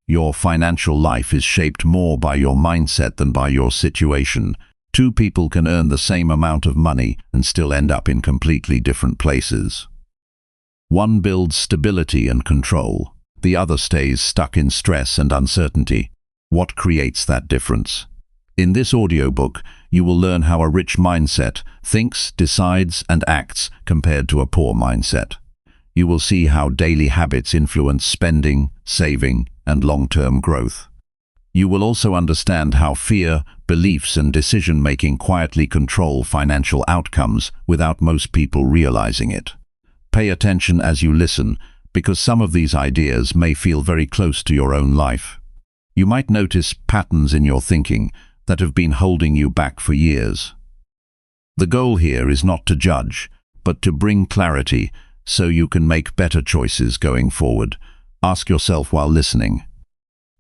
Your financial life is shaped more by your mindset than by your situation. Two people can earn the same amount of money and still end up in completely different places. One builds stability and control. The other stays stuck in stress and uncertainty. What creates that difference? In this audiobook, you will learn how a rich mindset thinks, decides, and acts compared to a poor mindset. You will see how daily habits influence spending, saving, and long-term growth. You will also understand how fear, beliefs, and decision-making quietly control financial outcomes without most people realizing it. Pay attention as you listen, because some of these ideas may feel very close to your own life. You might notice patterns in your thinking that have been holding you back for years. The goal here is not to judge, but to bring clarity so you can make better choices going forward. Ask yourself while listening,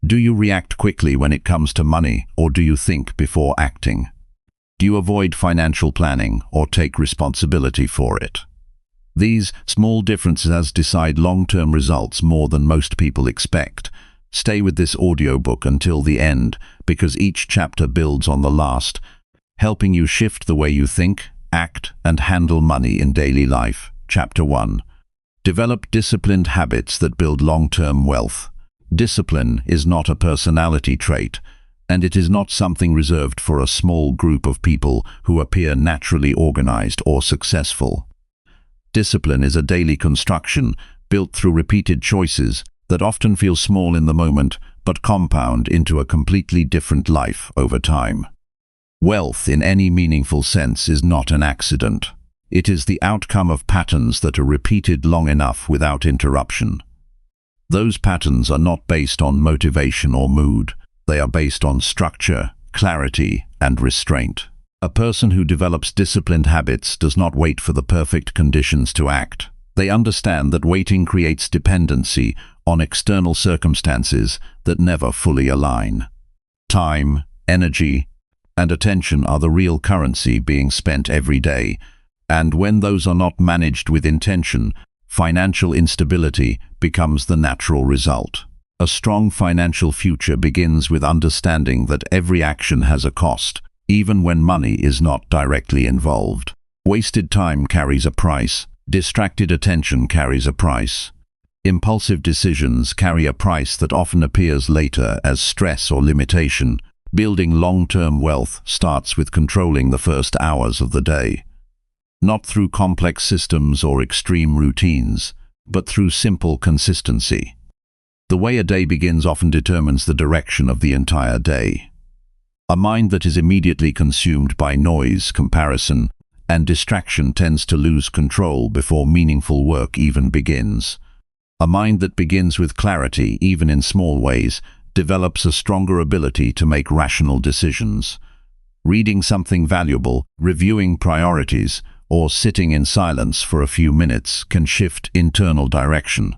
do you react quickly when it comes to money, or do you think before acting? Do you avoid financial planning or take responsibility for it? These small differences decide long-term results more than most people expect. Stay with this audiobook until the end, because each chapter builds on the last, helping you shift the way you think, act, and handle money in daily life. Chapter 1. Develop disciplined habits that build long-term wealth. Discipline is not a personality trait, and it is not something reserved for a small group of people who appear naturally organized or successful. Discipline is a daily construction built through repeated choices that often feel small in the moment but compound into a completely different life over time. Wealth in any meaningful sense is not an accident. It is the outcome of patterns that are repeated long enough without interruption. Those patterns are not based on motivation or mood. They are based on structure, clarity, and restraint. A person who develops disciplined habits does not wait for the perfect conditions to act. They understand that waiting creates dependency on external circumstances that never fully align. Time, energy, and attention are the real currency being spent every day, and when those are not managed with intention, financial instability becomes the natural result. A strong financial future begins with understanding that every action has a cost, even when money is not directly involved. Wasted time carries a price. Distracted attention carries a price. Impulsive decisions carry a price that often appears later as stress or limitation. Building long-term wealth starts with controlling the first hours of the day. Not through complex systems or extreme routines, but through simple consistency. The way a day begins often determines the direction of the entire day. A mind that is immediately consumed by noise, comparison, and distraction tends to lose control before meaningful work even begins. A mind that begins with clarity, even in small ways, develops a stronger ability to make rational decisions. Reading something valuable, reviewing priorities, or sitting in silence for a few minutes can shift internal direction.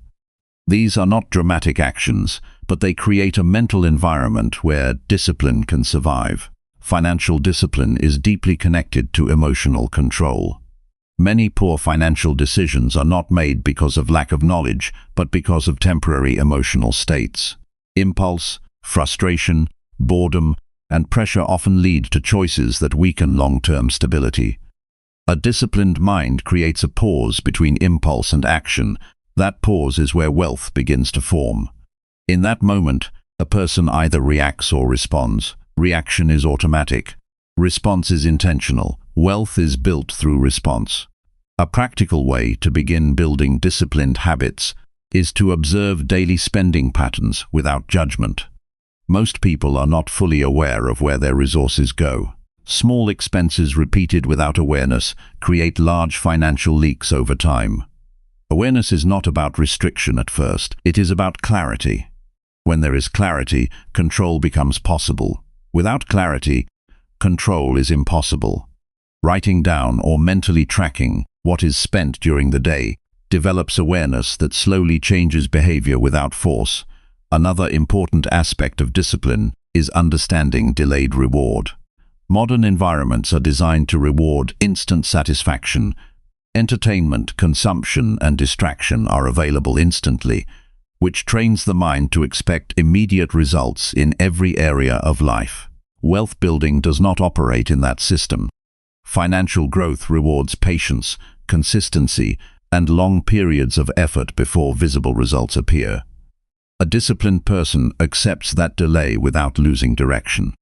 These are not dramatic actions, but they create a mental environment where discipline can survive. Financial discipline is deeply connected to emotional control. Many poor financial decisions are not made because of lack of knowledge, but because of temporary emotional states. Impulse, frustration, boredom, and pressure often lead to choices that weaken long-term stability. A disciplined mind creates a pause between impulse and action. That pause is where wealth begins to form. In that moment, a person either reacts or responds. Reaction is automatic. Response is intentional. Wealth is built through response. A practical way to begin building disciplined habits is to observe daily spending patterns without judgment. Most people are not fully aware of where their resources go. Small expenses repeated without awareness create large financial leaks over time. Awareness is not about restriction at first. It is about clarity. When there is clarity, control becomes possible. Without clarity, control is impossible. Writing down or mentally tracking what is spent during the day develops awareness that slowly changes behavior without force. Another important aspect of discipline is understanding delayed reward. Modern environments are designed to reward instant satisfaction. Entertainment, consumption, and distraction are available instantly. which trains the mind to expect immediate results in every area of life. Wealth building does not operate in that system. Financial growth rewards patience, consistency, and long periods of effort before visible results appear. A disciplined person accepts that delay without losing direction.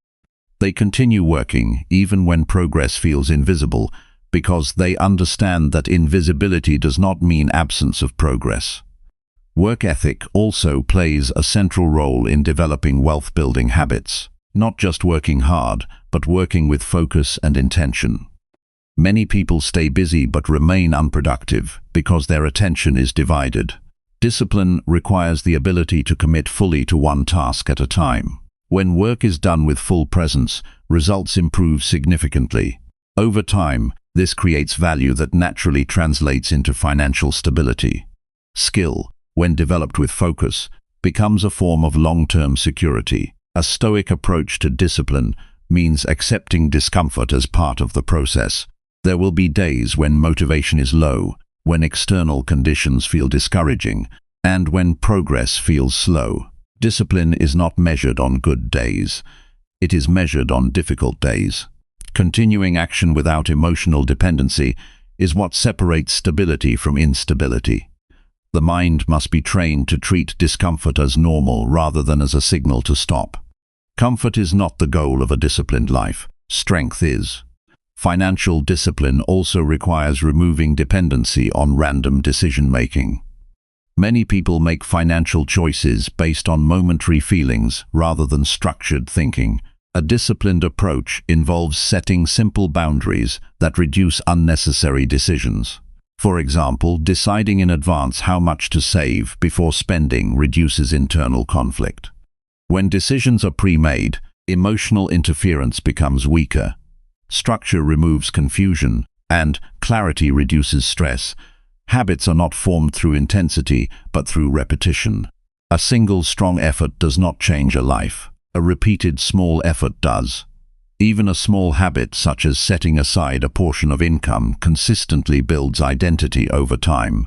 They continue working even when progress feels invisible, because they understand that invisibility does not mean absence of progress. Work ethic also plays a central role in developing wealth-building habits. Not just working hard, but working with focus and intention. Many people stay busy but remain unproductive because their attention is divided. Discipline requires the ability to commit fully to one task at a time. When work is done with full presence, results improve significantly. Over time, this creates value that naturally translates into financial stability. Skill, when developed with focus, becomes a form of long-term security. A stoic approach to discipline means accepting discomfort as part of the process. There will be days when motivation is low, when external conditions feel discouraging, and when progress feels slow. Discipline is not measured on good days. It is measured on difficult days. Continuing action without emotional dependency is what separates stability from instability. The mind must be trained to treat discomfort as normal rather than as a signal to stop. Comfort is not the goal of a disciplined life. Strength is. Financial discipline also requires removing dependency on random decision-making. Many people make financial choices based on momentary feelings rather than structured thinking. A disciplined approach involves setting simple boundaries that reduce unnecessary decisions. For example, deciding in advance how much to save before spending reduces internal conflict. When decisions are pre-made, emotional interference becomes weaker. Structure removes confusion, and clarity reduces stress. Habits are not formed through intensity, but through repetition. A single strong effort does not change a life. A repeated small effort does. Even a small habit, such as setting aside a portion of income, consistently builds identity over time.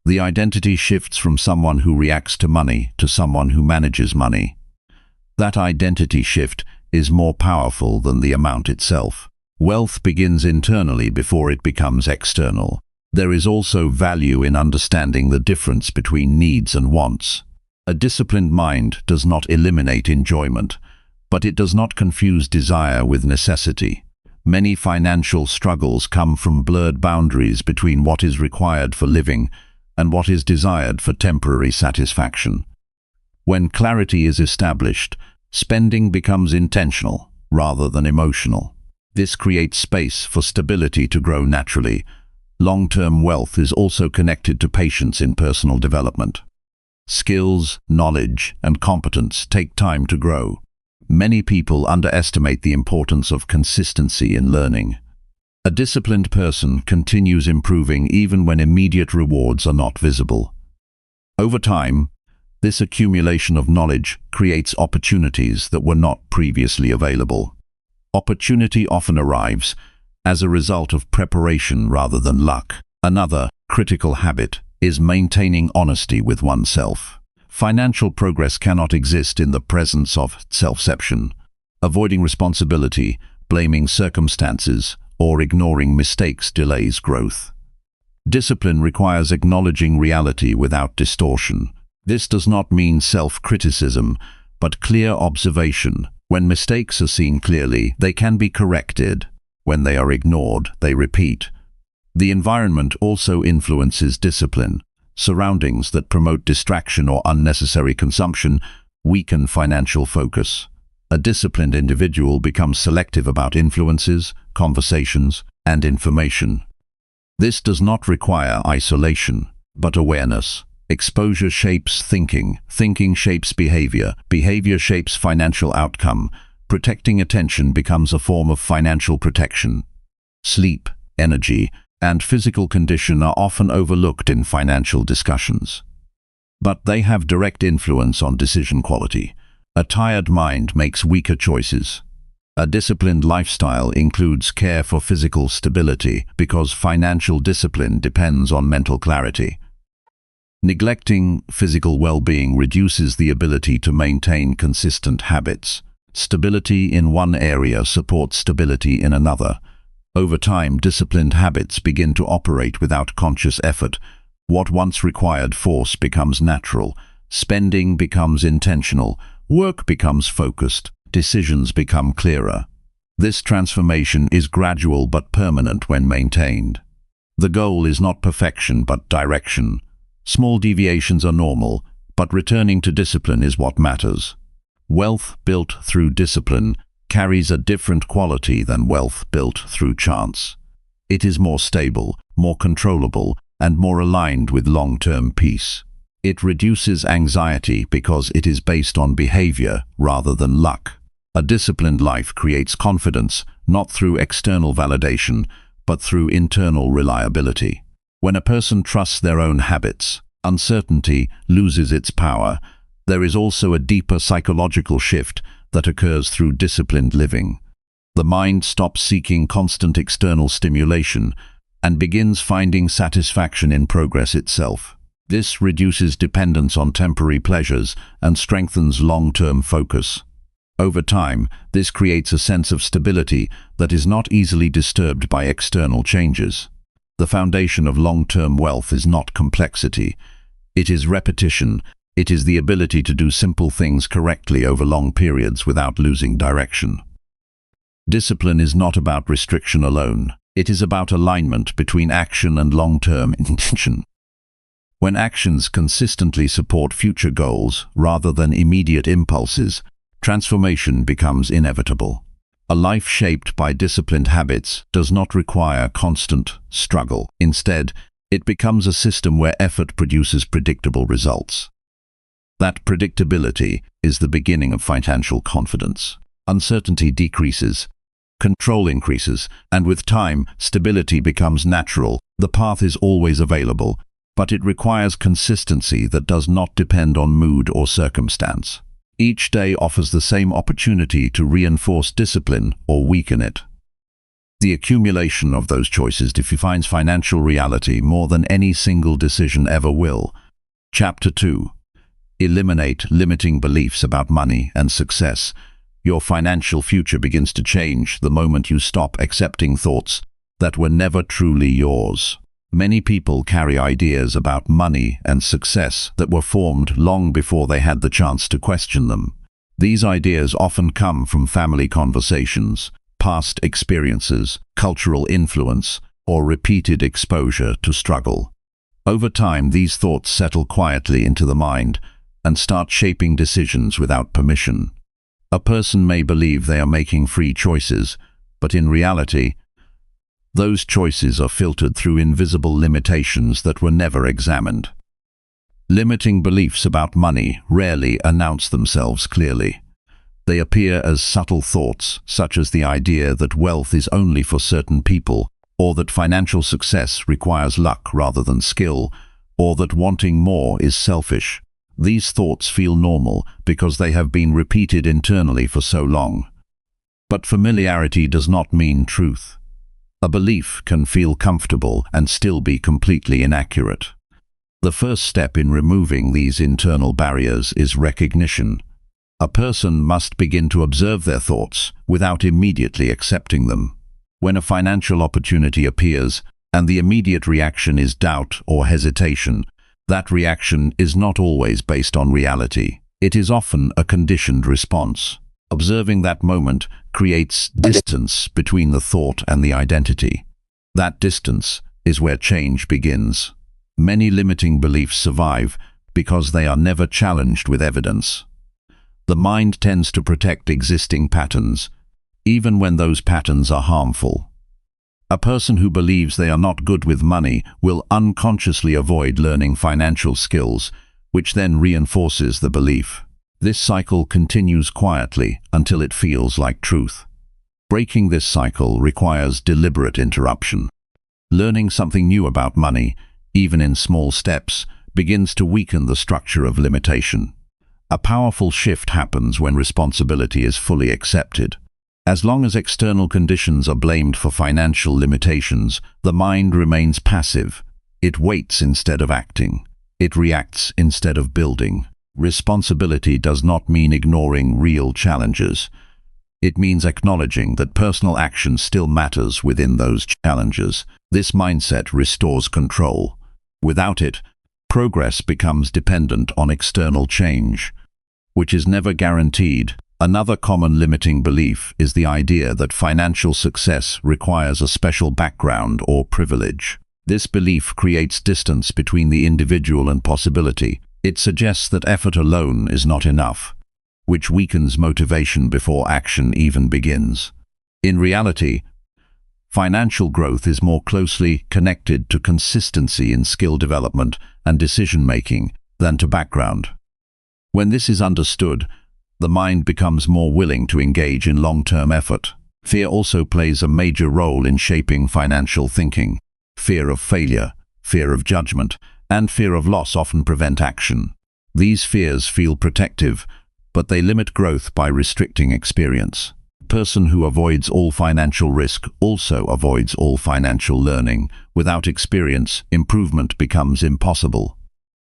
The identity shifts from someone who reacts to money to someone who manages money. That identity shift is more powerful than the amount itself. Wealth begins internally before it becomes external. There is also value in understanding the difference between needs and wants. A disciplined mind does not eliminate enjoyment, but it does not confuse desire with necessity. Many financial struggles come from blurred boundaries between what is required for living and what is desired for temporary satisfaction. When clarity is established, spending becomes intentional rather than emotional. This creates space for stability to grow naturally. Long-term wealth is also connected to patience in personal development. Skills, knowledge, and competence take time to grow. Many people underestimate the importance of consistency in learning. A disciplined person continues improving even when immediate rewards are not visible. Over time, this accumulation of knowledge creates opportunities that were not previously available. Opportunity often arrives as a result of preparation rather than luck. Another critical habit is maintaining honesty with oneself. Financial progress cannot exist in the presence of self-deception. Avoiding responsibility, blaming circumstances, or ignoring mistakes delays growth. Discipline requires acknowledging reality without distortion. This does not mean self-criticism, but clear observation. When mistakes are seen clearly, they can be corrected. When they are ignored, they repeat. The environment also influences discipline. Surroundings that promote distraction or unnecessary consumption weaken financial focus. A disciplined individual becomes selective about influences, conversations, and information. This does not require isolation, but awareness. Exposure shapes thinking, thinking shapes behavior, behavior shapes financial outcome. Protecting attention becomes a form of financial protection. Sleep, energy, and physical condition are often overlooked in financial discussions. But they have direct influence on decision quality. A tired mind makes weaker choices. A disciplined lifestyle includes care for physical stability because financial discipline depends on mental clarity. Neglecting physical well-being reduces the ability to maintain consistent habits. Stability in one area supports stability in another. Over time, disciplined habits begin to operate without conscious effort. What once required force becomes natural. Spending becomes intentional. Work becomes focused. Decisions become clearer. This transformation is gradual but permanent when maintained. The goal is not perfection but direction. Small deviations are normal, but returning to discipline is what matters. Wealth built through discipline carries a different quality than wealth built through chance. It is more stable, more controllable, and more aligned with long-term peace. It reduces anxiety because it is based on behavior rather than luck. A disciplined life creates confidence, not through external validation, but through internal reliability. When a person trusts their own habits, uncertainty loses its power. There is also a deeper psychological shift that occurs through disciplined living. The mind stops seeking constant external stimulation and begins finding satisfaction in progress itself. This reduces dependence on temporary pleasures and strengthens long-term focus. Over time, this creates a sense of stability that is not easily disturbed by external changes. The foundation of long-term wealth is not complexity. It is repetition. It is the ability to do simple things correctly over long periods without losing direction. Discipline is not about restriction alone. It is about alignment between action and long-term intention. When actions consistently support future goals rather than immediate impulses, transformation becomes inevitable. A life shaped by disciplined habits does not require constant struggle. Instead, it becomes a system where effort produces predictable results. That predictability is the beginning of financial confidence. Uncertainty decreases, control increases, and with time, stability becomes natural. The path is always available, but it requires consistency that does not depend on mood or circumstance. Each day offers the same opportunity to reinforce discipline or weaken it. The accumulation of those choices defines financial reality more than any single decision ever will. Chapter 2. Eliminate limiting beliefs about money and success. Your financial future begins to change the moment you stop accepting thoughts that were never truly yours. Many people carry ideas about money and success that were formed long before they had the chance to question them. These ideas often come from family conversations, past experiences, cultural influence, or repeated exposure to struggle. Over time, these thoughts settle quietly into the mind and start shaping decisions without permission. A person may believe they are making free choices, but in reality, those choices are filtered through invisible limitations that were never examined. Limiting beliefs about money rarely announce themselves clearly. They appear as subtle thoughts, such as the idea that wealth is only for certain people, or that financial success requires luck rather than skill, or that wanting more is selfish. These thoughts feel normal because they have been repeated internally for so long. But familiarity does not mean truth. A belief can feel comfortable and still be completely inaccurate. The first step in removing these internal barriers is recognition. A person must begin to observe their thoughts without immediately accepting them. When a financial opportunity appears and the immediate reaction is doubt or hesitation, that reaction is not always based on reality. It is often a conditioned response. Observing that moment creates distance between the thought and the identity. That distance is where change begins. Many limiting beliefs survive because they are never challenged with evidence. The mind tends to protect existing patterns, even when those patterns are harmful. A person who believes they are not good with money will unconsciously avoid learning financial skills, which then reinforces the belief. This cycle continues quietly until it feels like truth. Breaking this cycle requires deliberate interruption. Learning something new about money, even in small steps, begins to weaken the structure of limitation. A powerful shift happens when responsibility is fully accepted. As long as external conditions are blamed for financial limitations, the mind remains passive. It waits instead of acting. It reacts instead of building. Responsibility does not mean ignoring real challenges. It means acknowledging that personal action still matters within those challenges. This mindset restores control. Without it, progress becomes dependent on external change, which is never guaranteed. Another common limiting belief is the idea that financial success requires a special background or privilege. This belief creates distance between the individual and possibility. It suggests that effort alone is not enough, which weakens motivation before action even begins. In reality, financial growth is more closely connected to consistency in skill development and decision-making than to background. When this is understood, the mind becomes more willing to engage in long-term effort. Fear also plays a major role in shaping financial thinking. Fear of failure, fear of judgment, and fear of loss often prevent action. These fears feel protective, but they limit growth by restricting experience. A person who avoids all financial risk also avoids all financial learning. Without experience, improvement becomes impossible.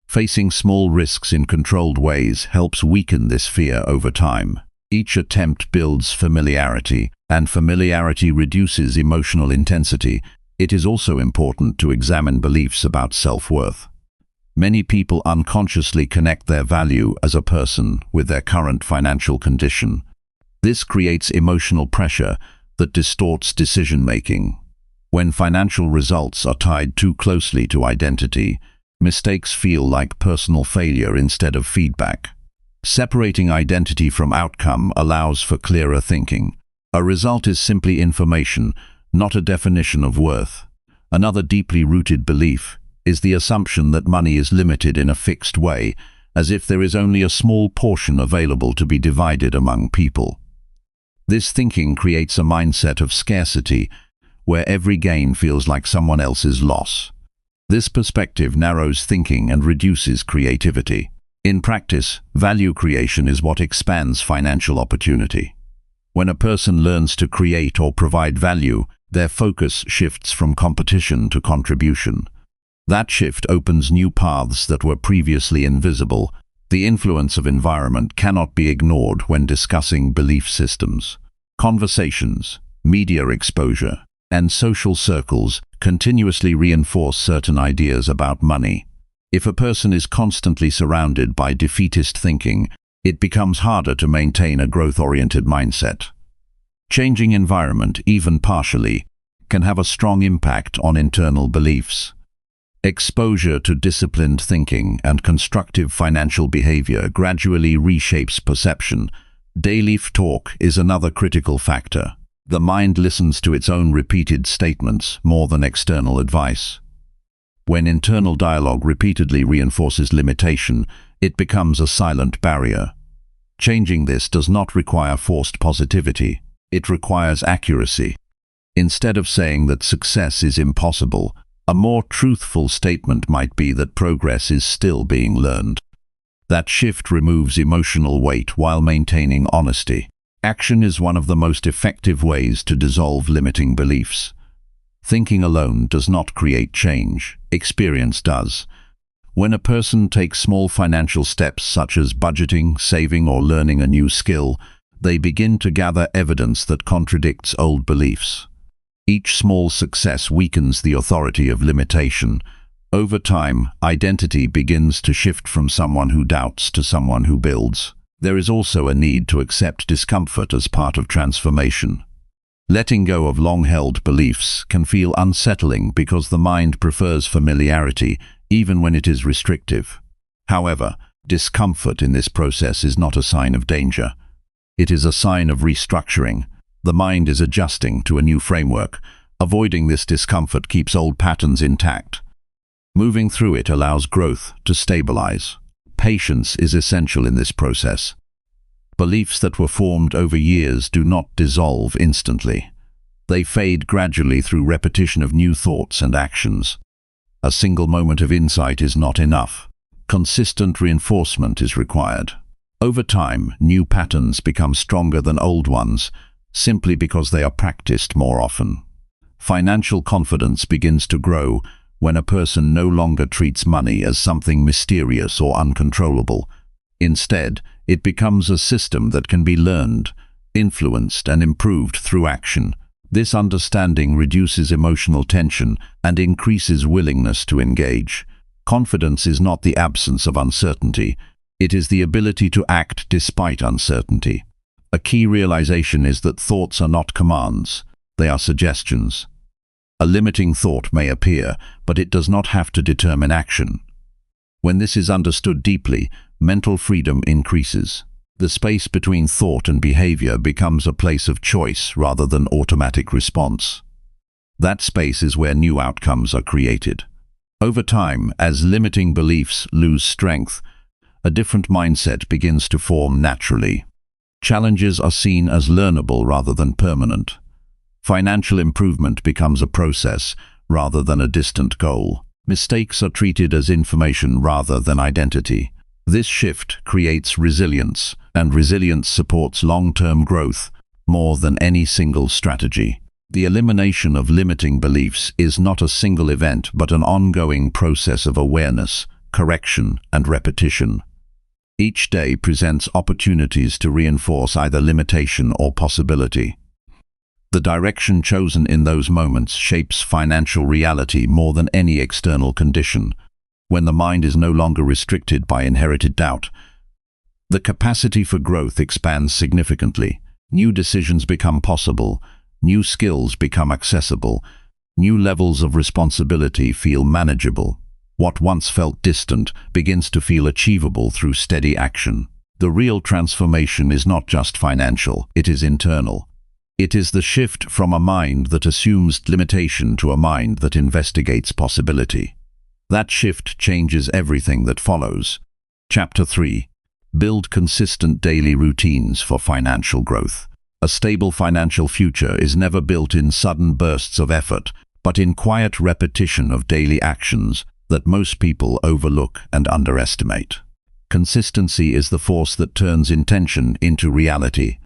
Facing small risks in controlled ways helps weaken this fear over time. Each attempt builds familiarity, and familiarity reduces emotional intensity. It is also important to examine beliefs about self-worth. Many people unconsciously connect their value as a person with their current financial condition. This creates emotional pressure that distorts decision-making. When financial results are tied too closely to identity, mistakes feel like personal failure instead of feedback. Separating identity from outcome allows for clearer thinking. A result is simply information, not a definition of worth. Another deeply rooted belief is the assumption that money is limited in a fixed way, as if there is only a small portion available to be divided among people. This thinking creates a mindset of scarcity, where every gain feels like someone else's loss. This perspective narrows thinking and reduces creativity. In practice, value creation is what expands financial opportunity. When a person learns to create or provide value, their focus shifts from competition to contribution. That shift opens new paths that were previously invisible. The influence of environment cannot be ignored when discussing belief systems. Conversations, media exposure, and social circles continuously reinforce certain ideas about money. If a person is constantly surrounded by defeatist thinking, it becomes harder to maintain a growth-oriented mindset. Changing environment, even partially, can have a strong impact on internal beliefs. Exposure to disciplined thinking and constructive financial behavior gradually reshapes perception. Daily talk is another critical factor. The mind listens to its own repeated statements more than external advice. When internal dialogue repeatedly reinforces limitation, it becomes a silent barrier. Changing this does not require forced positivity. It requires accuracy. Instead of saying that success is impossible, a more truthful statement might be that progress is still being learned. That shift removes emotional weight while maintaining honesty. Action is one of the most effective ways to dissolve limiting beliefs. Thinking alone does not create change. Experience does. When a person takes small financial steps such as budgeting, saving, or learning a new skill, they begin to gather evidence that contradicts old beliefs. Each small success weakens the authority of limitation. Over time, identity begins to shift from someone who doubts to someone who builds. There is also a need to accept discomfort as part of transformation. Letting go of long-held beliefs can feel unsettling because the mind prefers familiarity, even when it is restrictive. However, discomfort in this process is not a sign of danger. It is a sign of restructuring. The mind is adjusting to a new framework. Avoiding this discomfort keeps old patterns intact. Moving through it allows growth to stabilize. Patience is essential in this process. Beliefs that were formed over years do not dissolve instantly. They fade gradually through repetition of new thoughts and actions. A single moment of insight is not enough. Consistent reinforcement is required. Over time, new patterns become stronger than old ones, simply because they are practiced more often. Financial confidence begins to grow when a person no longer treats money as something mysterious or uncontrollable. Instead, it becomes a system that can be learned, influenced, and improved through action. This understanding reduces emotional tension and increases willingness to engage. Confidence is not the absence of uncertainty. It is the ability to act despite uncertainty. A key realization is that thoughts are not commands, they are suggestions. A limiting thought may appear, but it does not have to determine action. When this is understood deeply, mental freedom increases. The space between thought and behavior becomes a place of choice rather than automatic response. That space is where new outcomes are created. Over time, as limiting beliefs lose strength, a different mindset begins to form naturally. Challenges are seen as learnable rather than permanent. Financial improvement becomes a process rather than a distant goal. Mistakes are treated as information rather than identity. This shift creates resilience, and resilience supports long-term growth more than any single strategy. The elimination of limiting beliefs is not a single event but an ongoing process of awareness, correction, and repetition. Each day presents opportunities to reinforce either limitation or possibility. The direction chosen in those moments shapes financial reality more than any external condition. When the mind is no longer restricted by inherited doubt, the capacity for growth expands significantly. New decisions become possible, new skills become accessible, new levels of responsibility feel manageable. What once felt distant begins to feel achievable through steady action. The real transformation is not just financial, it is internal. It is the shift from a mind that assumes limitation to a mind that investigates possibility. That shift changes everything that follows. Chapter 3. Build consistent daily routines for financial growth. A stable financial future is never built in sudden bursts of effort, but in quiet repetition of daily actions that most people overlook and underestimate. Consistency is the force that turns intention into reality.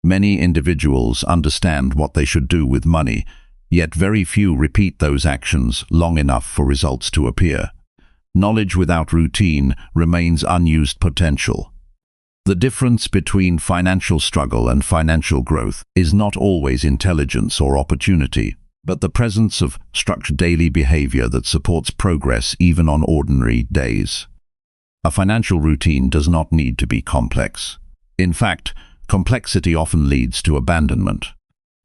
Many individuals understand what they should do with money, yet very few repeat those actions long enough for results to appear. Knowledge without routine remains unused potential. The difference between financial struggle and financial growth is not always intelligence or opportunity, but the presence of structured daily behavior that supports progress even on ordinary days. A financial routine does not need to be complex. In fact, complexity often leads to abandonment.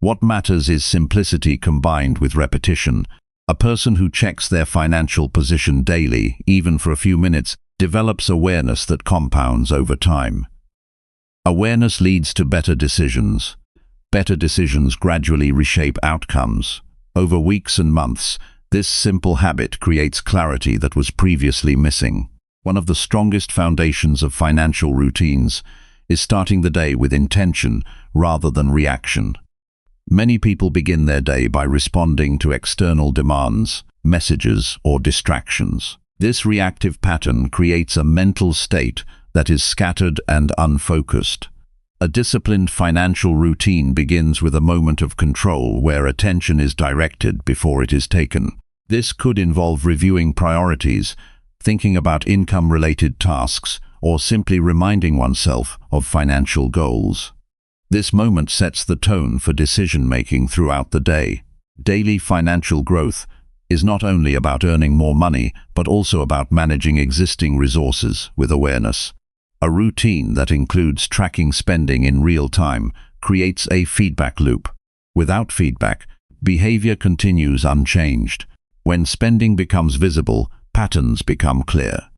What matters is simplicity combined with repetition. A person who checks their financial position daily, even for a few minutes, develops awareness that compounds over time. Awareness leads to better decisions. Better decisions gradually reshape outcomes. Over weeks and months, this simple habit creates clarity that was previously missing. One of the strongest foundations of financial routines is starting the day with intention rather than reaction. Many people begin their day by responding to external demands, messages, or distractions. This reactive pattern creates a mental state that is scattered and unfocused. A disciplined financial routine begins with a moment of control where attention is directed before it is taken. This could involve reviewing priorities, thinking about income-related tasks, or simply reminding oneself of financial goals. This moment sets the tone for decision-making throughout the day. Daily financial growth is not only about earning more money, but also about managing existing resources with awareness. A routine that includes tracking spending in real time creates a feedback loop. Without feedback, behavior continues unchanged. When spending becomes visible, patterns become clear.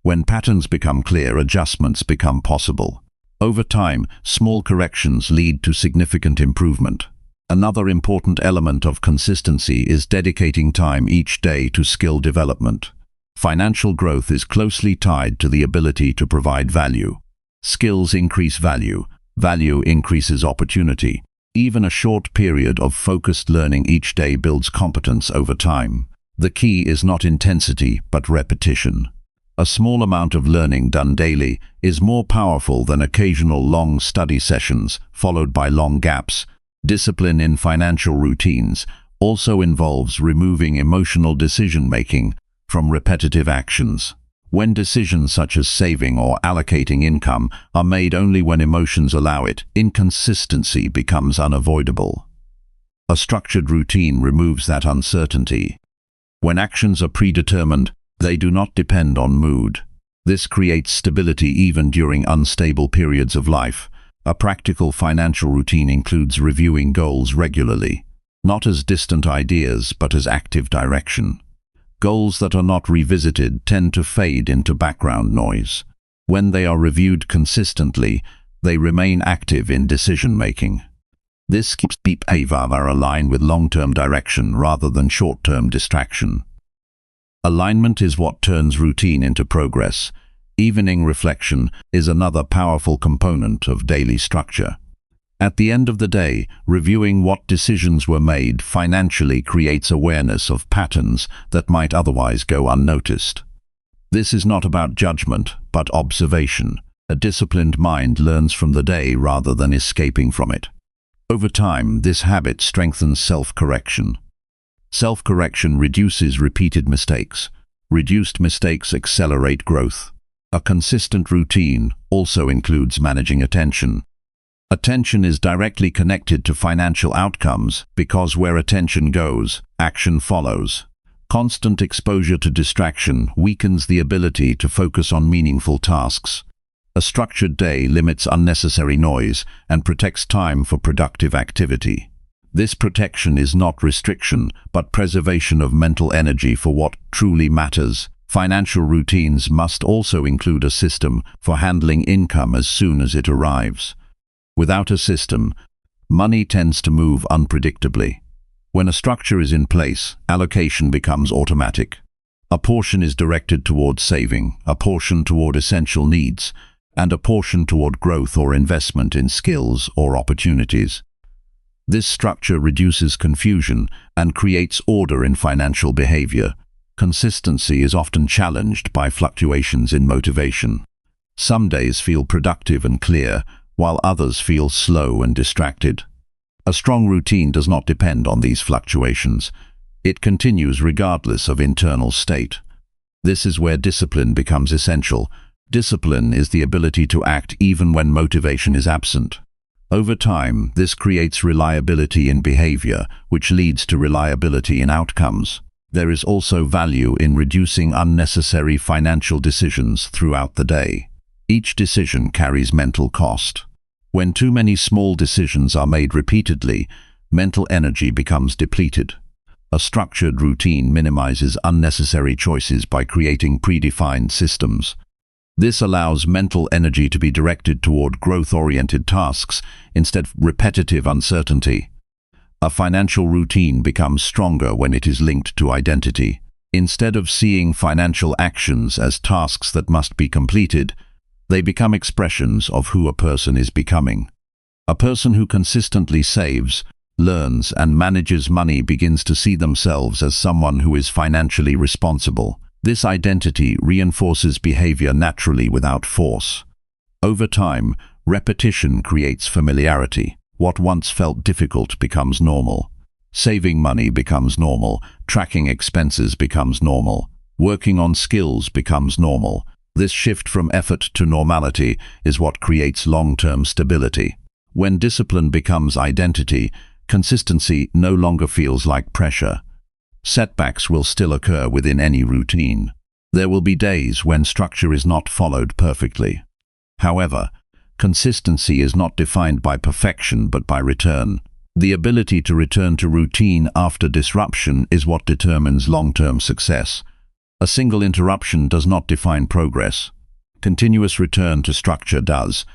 When patterns become clear, adjustments become possible. Over time, small corrections lead to significant improvement. Another important element of consistency is dedicating time each day to skill development. Financial growth is closely tied to the ability to provide value. Skills increase value. Value increases opportunity. Even a short period of focused learning each day builds competence over time. The key is not intensity, but repetition. A small amount of learning done daily is more powerful than occasional long study sessions followed by long gaps. Discipline in financial routines also involves removing emotional decision-making from repetitive actions. When decisions such as saving or allocating income are made only when emotions allow it, inconsistency becomes unavoidable. A structured routine removes that uncertainty. When actions are predetermined, they do not depend on mood. This creates stability even during unstable periods of life. A practical financial routine includes reviewing goals regularly, not as distant ideas but as active direction. Goals that are not revisited tend to fade into background noise. When they are reviewed consistently, they remain active in decision-making. This keeps behavior aligned with long-term direction rather than short-term distraction. Alignment is what turns routine into progress. Evening reflection is another powerful component of daily structure. At the end of the day, reviewing what decisions were made financially creates awareness of patterns that might otherwise go unnoticed. This is not about judgment, but observation. A disciplined mind learns from the day rather than escaping from it. Over time, this habit strengthens self-correction. Self-correction reduces repeated mistakes. Reduced mistakes accelerate growth. A consistent routine also includes managing attention. Attention is directly connected to financial outcomes because where attention goes, action follows. Constant exposure to distraction weakens the ability to focus on meaningful tasks. A structured day limits unnecessary noise and protects time for productive activity. This protection is not restriction, but preservation of mental energy for what truly matters. Financial routines must also include a system for handling income as soon as it arrives. Without a system, money tends to move unpredictably. When a structure is in place, allocation becomes automatic. A portion is directed toward saving, a portion toward essential needs, and a portion toward growth or investment in skills or opportunities. This structure reduces confusion and creates order in financial behavior. Consistency is often challenged by fluctuations in motivation. Some days feel productive and clear, while others feel slow and distracted. A strong routine does not depend on these fluctuations. It continues regardless of internal state. This is where discipline becomes essential. Discipline is the ability to act even when motivation is absent. Over time, this creates reliability in behavior, which leads to reliability in outcomes. There is also value in reducing unnecessary financial decisions throughout the day. Each decision carries mental cost. When too many small decisions are made repeatedly, mental energy becomes depleted. A structured routine minimizes unnecessary choices by creating predefined systems. This allows mental energy to be directed toward growth-oriented tasks instead of repetitive uncertainty. A financial routine becomes stronger when it is linked to identity. Instead of seeing financial actions as tasks that must be completed, they become expressions of who a person is becoming. A person who consistently saves, learns, and manages money begins to see themselves as someone who is financially responsible. This identity reinforces behavior naturally without force. Over time, repetition creates familiarity. What once felt difficult becomes normal. Saving money becomes normal. Tracking expenses becomes normal. Working on skills becomes normal. This shift from effort to normality is what creates long-term stability. When discipline becomes identity, consistency no longer feels like pressure. Setbacks will still occur within any routine. There will be days when structure is not followed perfectly. However, consistency is not defined by perfection but by return. The ability to return to routine after disruption is what determines long-term success. A single interruption does not define progress. Continuous return to structure does.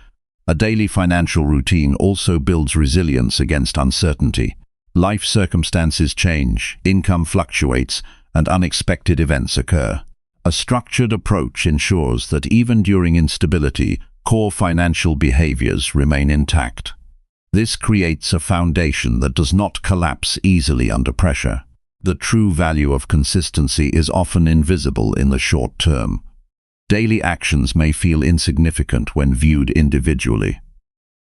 A daily financial routine also builds resilience against uncertainty. Life circumstances change, income fluctuates, and unexpected events occur. A structured approach ensures that even during instability, core financial behaviors remain intact. This creates a foundation that does not collapse easily under pressure. The true value of consistency is often invisible in the short term. Daily actions may feel insignificant when viewed individually.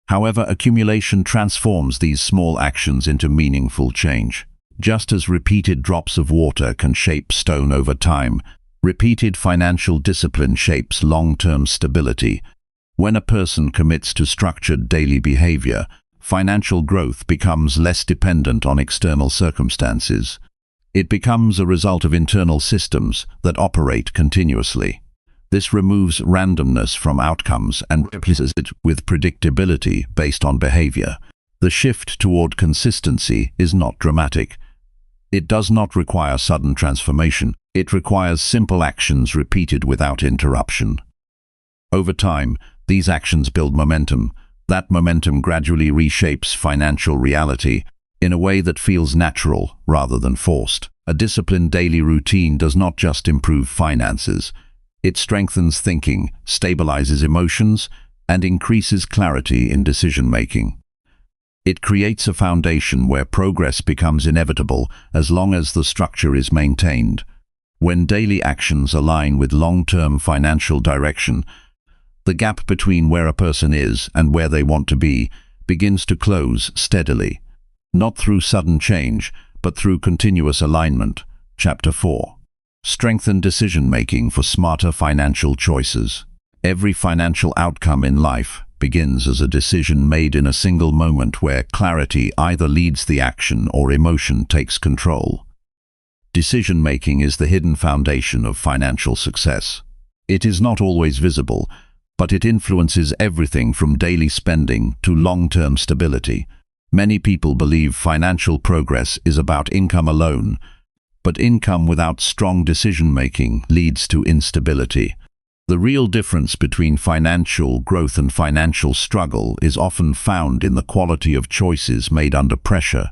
However, accumulation transforms these small actions into meaningful change. Just as repeated drops of water can shape stone over time, repeated financial discipline shapes long-term stability. When a person commits to structured daily behavior, financial growth becomes less dependent on external circumstances. It becomes a result of internal systems that operate continuously. This removes randomness from outcomes and replaces it with predictability based on behavior. The shift toward consistency is not dramatic. It does not require sudden transformation. It requires simple actions repeated without interruption. Over time, these actions build momentum. That momentum gradually reshapes financial reality in a way that feels natural rather than forced. A disciplined daily routine does not just improve finances. It strengthens thinking, stabilizes emotions, and increases clarity in decision-making. It creates a foundation where progress becomes inevitable as long as the structure is maintained. When daily actions align with long-term financial direction, the gap between where a person is and where they want to be begins to close steadily, not through sudden change, but through continuous alignment. Chapter 4. Strengthen decision-making for smarter financial choices. Every financial outcome in life begins as a decision made in a single moment where clarity either leads the action or emotion takes control. Decision-making is the hidden foundation of financial success. It is not always visible, but it influences everything from daily spending to long-term stability. Many people believe financial progress is about income alone, but income without strong decision-making leads to instability. The real difference between financial growth and financial struggle is often found in the quality of choices made under pressure,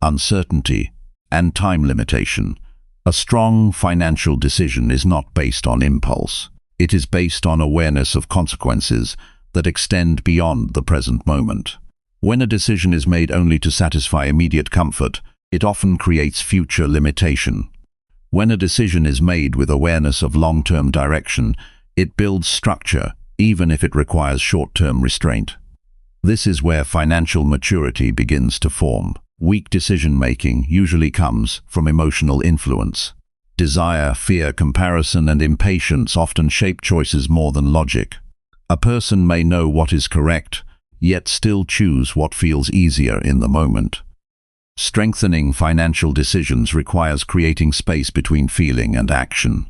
uncertainty, and time limitation. A strong financial decision is not based on impulse. It is based on awareness of consequences that extend beyond the present moment. When a decision is made only to satisfy immediate comfort, it often creates future limitation. When a decision is made with awareness of long-term direction, it builds structure, even if it requires short-term restraint. This is where financial maturity begins to form. Weak decision-making usually comes from emotional influence. Desire, fear, comparison, and impatience often shape choices more than logic. A person may know what is correct, yet still choose what feels easier in the moment. Strengthening financial decisions requires creating space between feeling and action.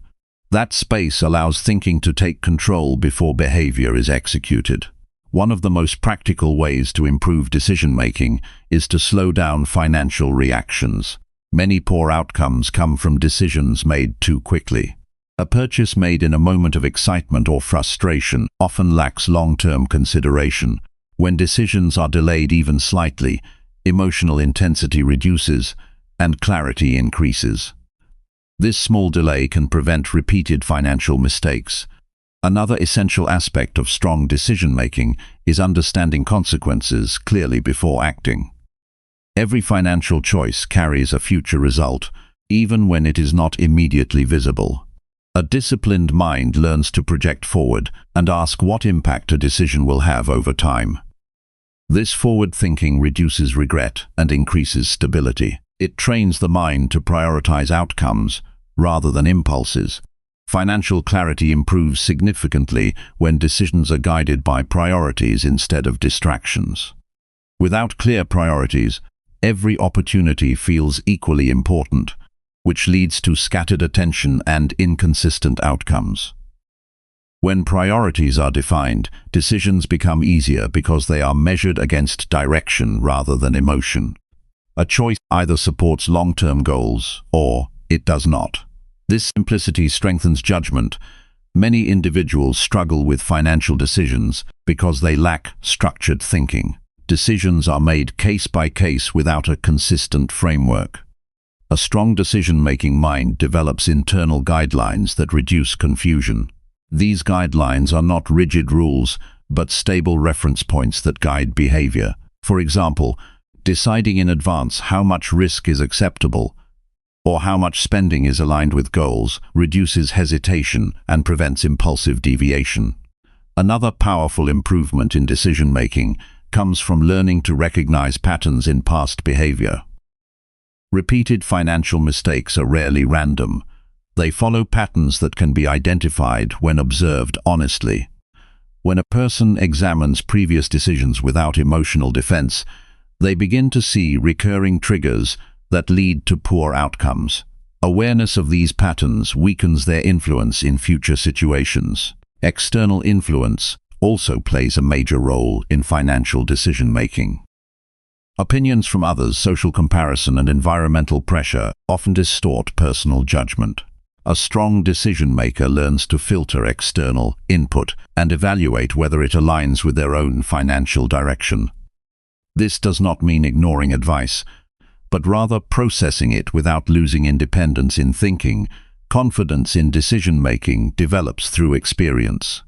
That space allows thinking to take control before behavior is executed. One of the most practical ways to improve decision-making is to slow down financial reactions. Many poor outcomes come from decisions made too quickly. A purchase made in a moment of excitement or frustration often lacks long-term consideration. When decisions are delayed even slightly, emotional intensity reduces and clarity increases. This small delay can prevent repeated financial mistakes. Another essential aspect of strong decision-making is understanding consequences clearly before acting. Every financial choice carries a future result, even when it is not immediately visible. A disciplined mind learns to project forward and ask what impact a decision will have over time. This forward thinking reduces regret and increases stability. It trains the mind to prioritize outcomes rather than impulses. Financial clarity improves significantly when decisions are guided by priorities instead of distractions. Without clear priorities, every opportunity feels equally important, which leads to scattered attention and inconsistent outcomes. When priorities are defined, decisions become easier because they are measured against direction rather than emotion. A choice either supports long-term goals or it does not. This simplicity strengthens judgment. Many individuals struggle with financial decisions because they lack structured thinking. Decisions are made case by case without a consistent framework. A strong decision-making mind develops internal guidelines that reduce confusion. These guidelines are not rigid rules, but stable reference points that guide behavior. For example, deciding in advance how much risk is acceptable or how much spending is aligned with goals reduces hesitation and prevents impulsive deviation. Another powerful improvement in decision-making comes from learning to recognize patterns in past behavior. Repeated financial mistakes are rarely random. They follow patterns that can be identified when observed honestly. When a person examines previous decisions without emotional defense, they begin to see recurring triggers that lead to poor outcomes. Awareness of these patterns weakens their influence in future situations. External influence also plays a major role in financial decision-making. Opinions from others, social comparison, and environmental pressure often distort personal judgment. A strong decision-maker learns to filter external input and evaluate whether it aligns with their own financial direction. This does not mean ignoring advice, but rather processing it without losing independence in thinking. Confidence in decision-making develops through experience.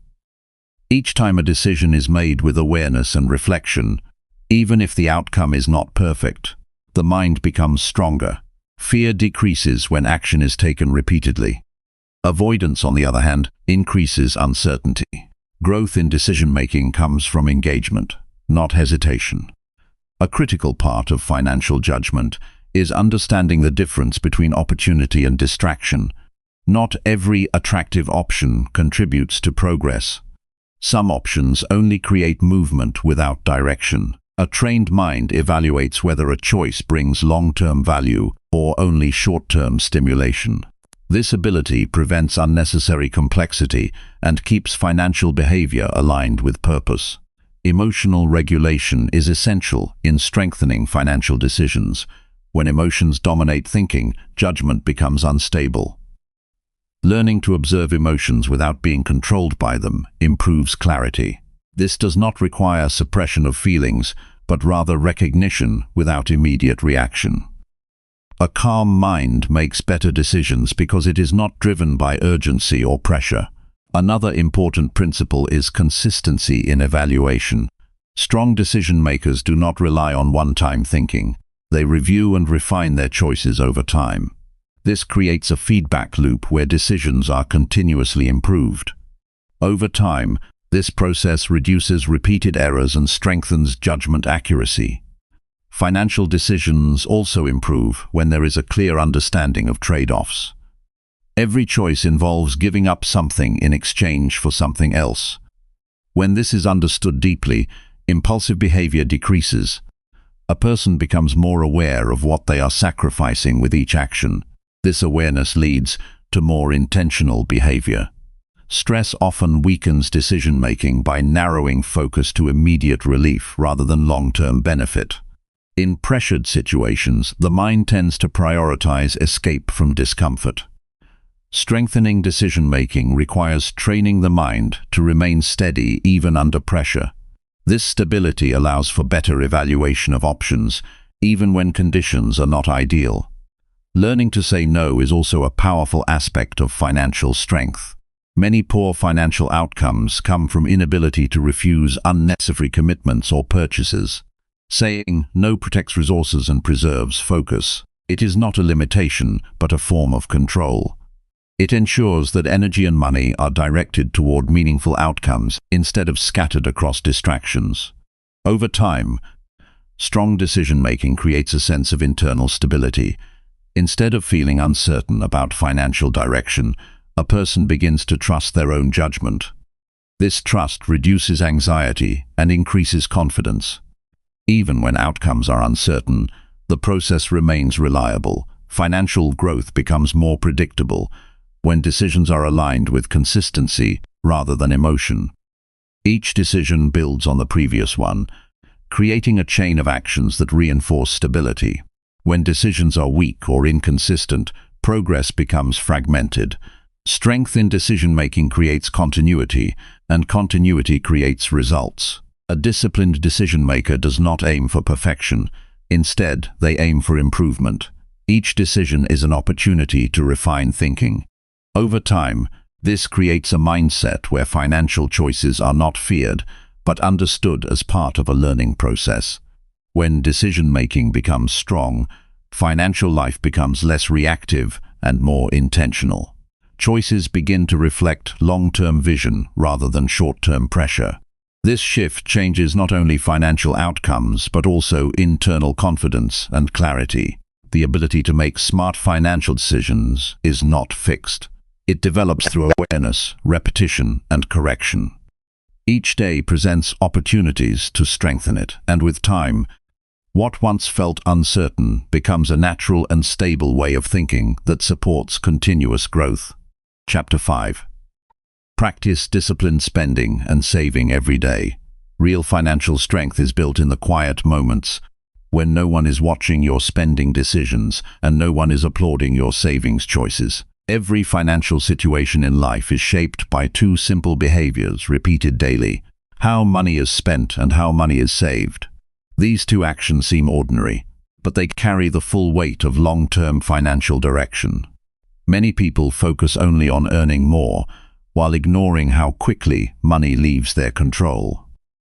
Each time a decision is made with awareness and reflection, even if the outcome is not perfect, the mind becomes stronger. Fear decreases when action is taken repeatedly. Avoidance, on the other hand, increases uncertainty. Growth in decision-making comes from engagement, not hesitation. A critical part of financial judgment is understanding the difference between opportunity and distraction. Not every attractive option contributes to progress. Some options only create movement without direction. A trained mind evaluates whether a choice brings long-term value or only short-term stimulation. This ability prevents unnecessary complexity and keeps financial behavior aligned with purpose. Emotional regulation is essential in strengthening financial decisions. When emotions dominate thinking, judgment becomes unstable. Learning to observe emotions without being controlled by them improves clarity. This does not require suppression of feelings, but rather recognition without immediate reaction. A calm mind makes better decisions because it is not driven by urgency or pressure. Another important principle is consistency in evaluation. Strong decision-makers do not rely on one-time thinking. They review and refine their choices over time. This creates a feedback loop where decisions are continuously improved. Over time, this process reduces repeated errors and strengthens judgment accuracy. Financial decisions also improve when there is a clear understanding of trade-offs. Every choice involves giving up something in exchange for something else. When this is understood deeply, impulsive behavior decreases. A person becomes more aware of what they are sacrificing with each action. This awareness leads to more intentional behavior. Stress often weakens decision-making by narrowing focus to immediate relief rather than long-term benefit. In pressured situations, the mind tends to prioritize escape from discomfort. Strengthening decision-making requires training the mind to remain steady even under pressure. This stability allows for better evaluation of options, even when conditions are not ideal. Learning to say no is also a powerful aspect of financial strength. Many poor financial outcomes come from inability to refuse unnecessary commitments or purchases. Saying no protects resources and preserves focus. It is not a limitation, but a form of control. It ensures that energy and money are directed toward meaningful outcomes instead of scattered across distractions. Over time, strong decision-making creates a sense of internal stability. Instead of feeling uncertain about financial direction, a person begins to trust their own judgment. This trust reduces anxiety and increases confidence. Even when outcomes are uncertain, the process remains reliable. Financial growth becomes more predictable when decisions are aligned with consistency rather than emotion. Each decision builds on the previous one, creating a chain of actions that reinforce stability. When decisions are weak or inconsistent, progress becomes fragmented. Strength in decision-making creates continuity, and continuity creates results. A disciplined decision-maker does not aim for perfection. Instead, they aim for improvement. Each decision is an opportunity to refine thinking. Over time, this creates a mindset where financial choices are not feared, but understood as part of a learning process. When decision-making becomes strong, financial life becomes less reactive and more intentional. Choices begin to reflect long-term vision rather than short-term pressure. This shift changes not only financial outcomes, but also internal confidence and clarity. The ability to make smart financial decisions is not fixed. It develops through awareness, repetition, and correction. Each day presents opportunities to strengthen it, and with time, what once felt uncertain becomes a natural and stable way of thinking that supports continuous growth. Chapter 5. Practice disciplined spending and saving every day. Real financial strength is built in the quiet moments, when no one is watching your spending decisions and no one is applauding your savings choices. Every financial situation in life is shaped by two simple behaviors repeated daily: how money is spent and how money is saved. These two actions seem ordinary, but they carry the full weight of long-term financial direction. Many people focus only on earning more, while ignoring how quickly money leaves their control.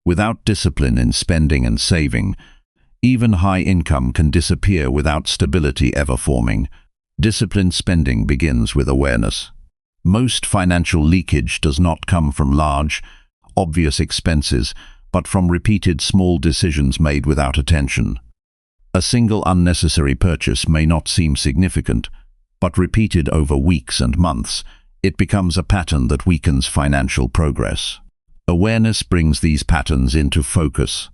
Without discipline in spending and saving, even high income can disappear without stability ever forming. Disciplined spending begins with awareness. Most financial leakage does not come from large, obvious expenses, but from repeated small decisions made without attention. A single unnecessary purchase may not seem significant, but repeated over weeks and months, it becomes a pattern that weakens financial progress. Awareness brings these patterns into focus.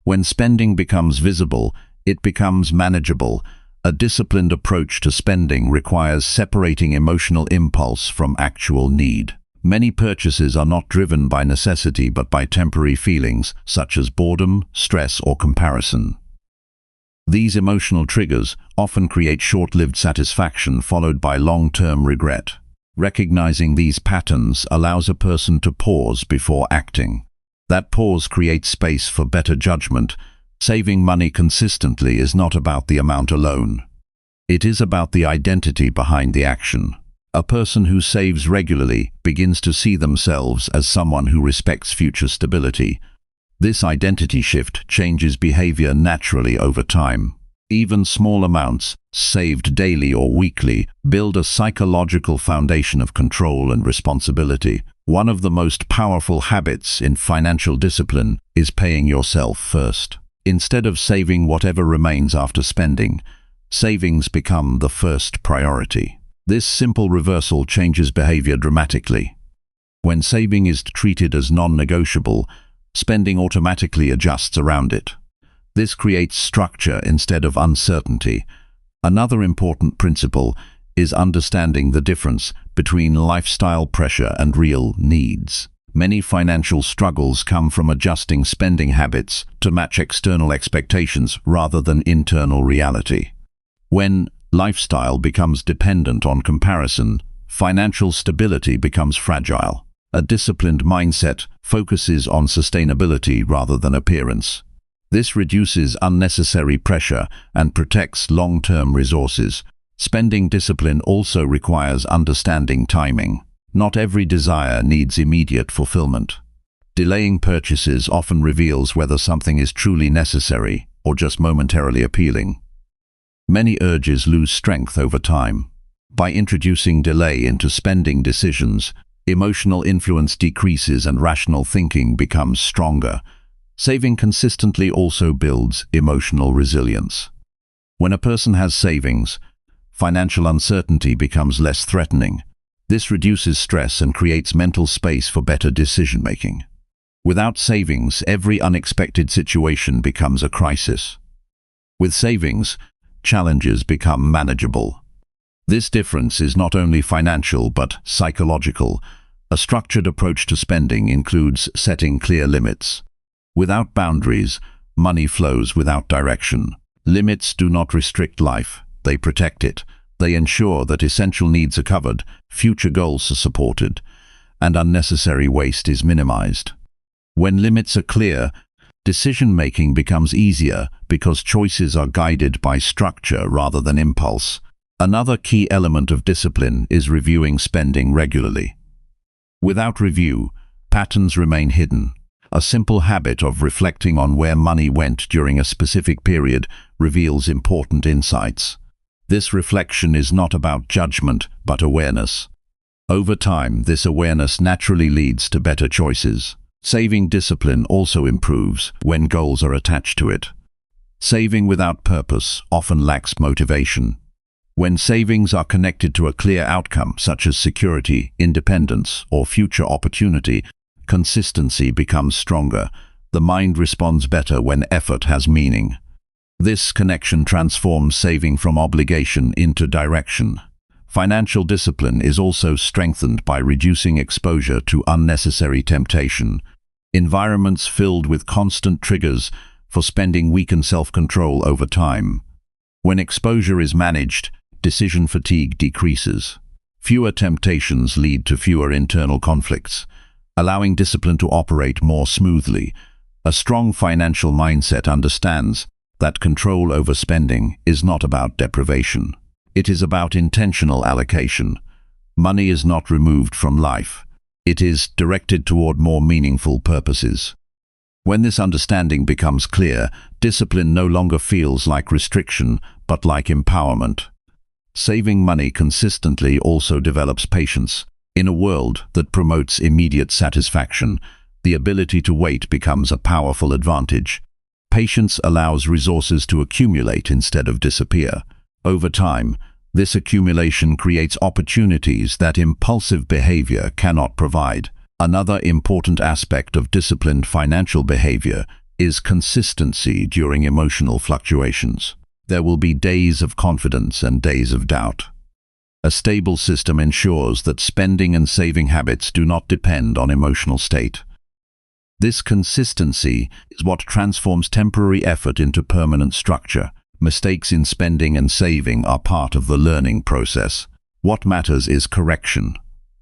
When spending becomes visible, it becomes manageable. A disciplined approach to spending requires separating emotional impulse from actual need. Many purchases are not driven by necessity but by temporary feelings, such as boredom, stress, or comparison. These emotional triggers often create short-lived satisfaction followed by long-term regret. Recognizing these patterns allows a person to pause before acting. That pause creates space for better judgment. Saving money consistently is not about the amount alone. It is about the identity behind the action. A person who saves regularly begins to see themselves as someone who respects future stability. This identity shift changes behavior naturally over time. Even small amounts, saved daily or weekly, build a psychological foundation of control and responsibility. One of the most powerful habits in financial discipline is paying yourself first. Instead of saving whatever remains after spending, savings become the first priority. This simple reversal changes behavior dramatically. When saving is treated as non-negotiable, spending automatically adjusts around it. This creates structure instead of uncertainty. Another important principle is understanding the difference between lifestyle pressure and real needs. Many financial struggles come from adjusting spending habits to match external expectations rather than internal reality. When lifestyle becomes dependent on comparison, financial stability becomes fragile. A disciplined mindset focuses on sustainability rather than appearance. This reduces unnecessary pressure and protects long-term resources. Spending discipline also requires understanding timing. Not every desire needs immediate fulfillment. Delaying purchases often reveals whether something is truly necessary or just momentarily appealing. Many urges lose strength over time. By introducing delay into spending decisions, emotional influence decreases and rational thinking becomes stronger. Saving consistently also builds emotional resilience. When a person has savings, financial uncertainty becomes less threatening. This reduces stress and creates mental space for better decision-making. Without savings, every unexpected situation becomes a crisis. With savings, challenges become manageable. This difference is not only financial but psychological. A structured approach to spending includes setting clear limits. Without boundaries, money flows without direction. Limits do not restrict life, they protect it. They ensure that essential needs are covered, future goals are supported, and unnecessary waste is minimized. When limits are clear, decision-making becomes easier because choices are guided by structure rather than impulse. Another key element of discipline is reviewing spending regularly. Without review, patterns remain hidden. A simple habit of reflecting on where money went during a specific period reveals important insights. This reflection is not about judgment, but awareness. Over time, this awareness naturally leads to better choices. Saving discipline also improves when goals are attached to it. Saving without purpose often lacks motivation. When savings are connected to a clear outcome, such as security, independence, or future opportunity, consistency becomes stronger. The mind responds better when effort has meaning. This connection transforms saving from obligation into direction. Financial discipline is also strengthened by reducing exposure to unnecessary temptation. Environments filled with constant triggers for spending weaken self-control over time. When exposure is managed, decision fatigue decreases. Fewer temptations lead to fewer internal conflicts, allowing discipline to operate more smoothly. A strong financial mindset understands that control over spending is not about deprivation. It is about intentional allocation. Money is not removed from life. It is directed toward more meaningful purposes. When this understanding becomes clear, discipline no longer feels like restriction, but like empowerment. Saving money consistently also develops patience. In a world that promotes immediate satisfaction, the ability to wait becomes a powerful advantage. Patience allows resources to accumulate instead of disappear. Over time, this accumulation creates opportunities that impulsive behavior cannot provide. Another important aspect of disciplined financial behavior is consistency during emotional fluctuations. There will be days of confidence and days of doubt. A stable system ensures that spending and saving habits do not depend on emotional state. This consistency is what transforms temporary effort into permanent structure. Mistakes in spending and saving are part of the learning process. What matters is correction,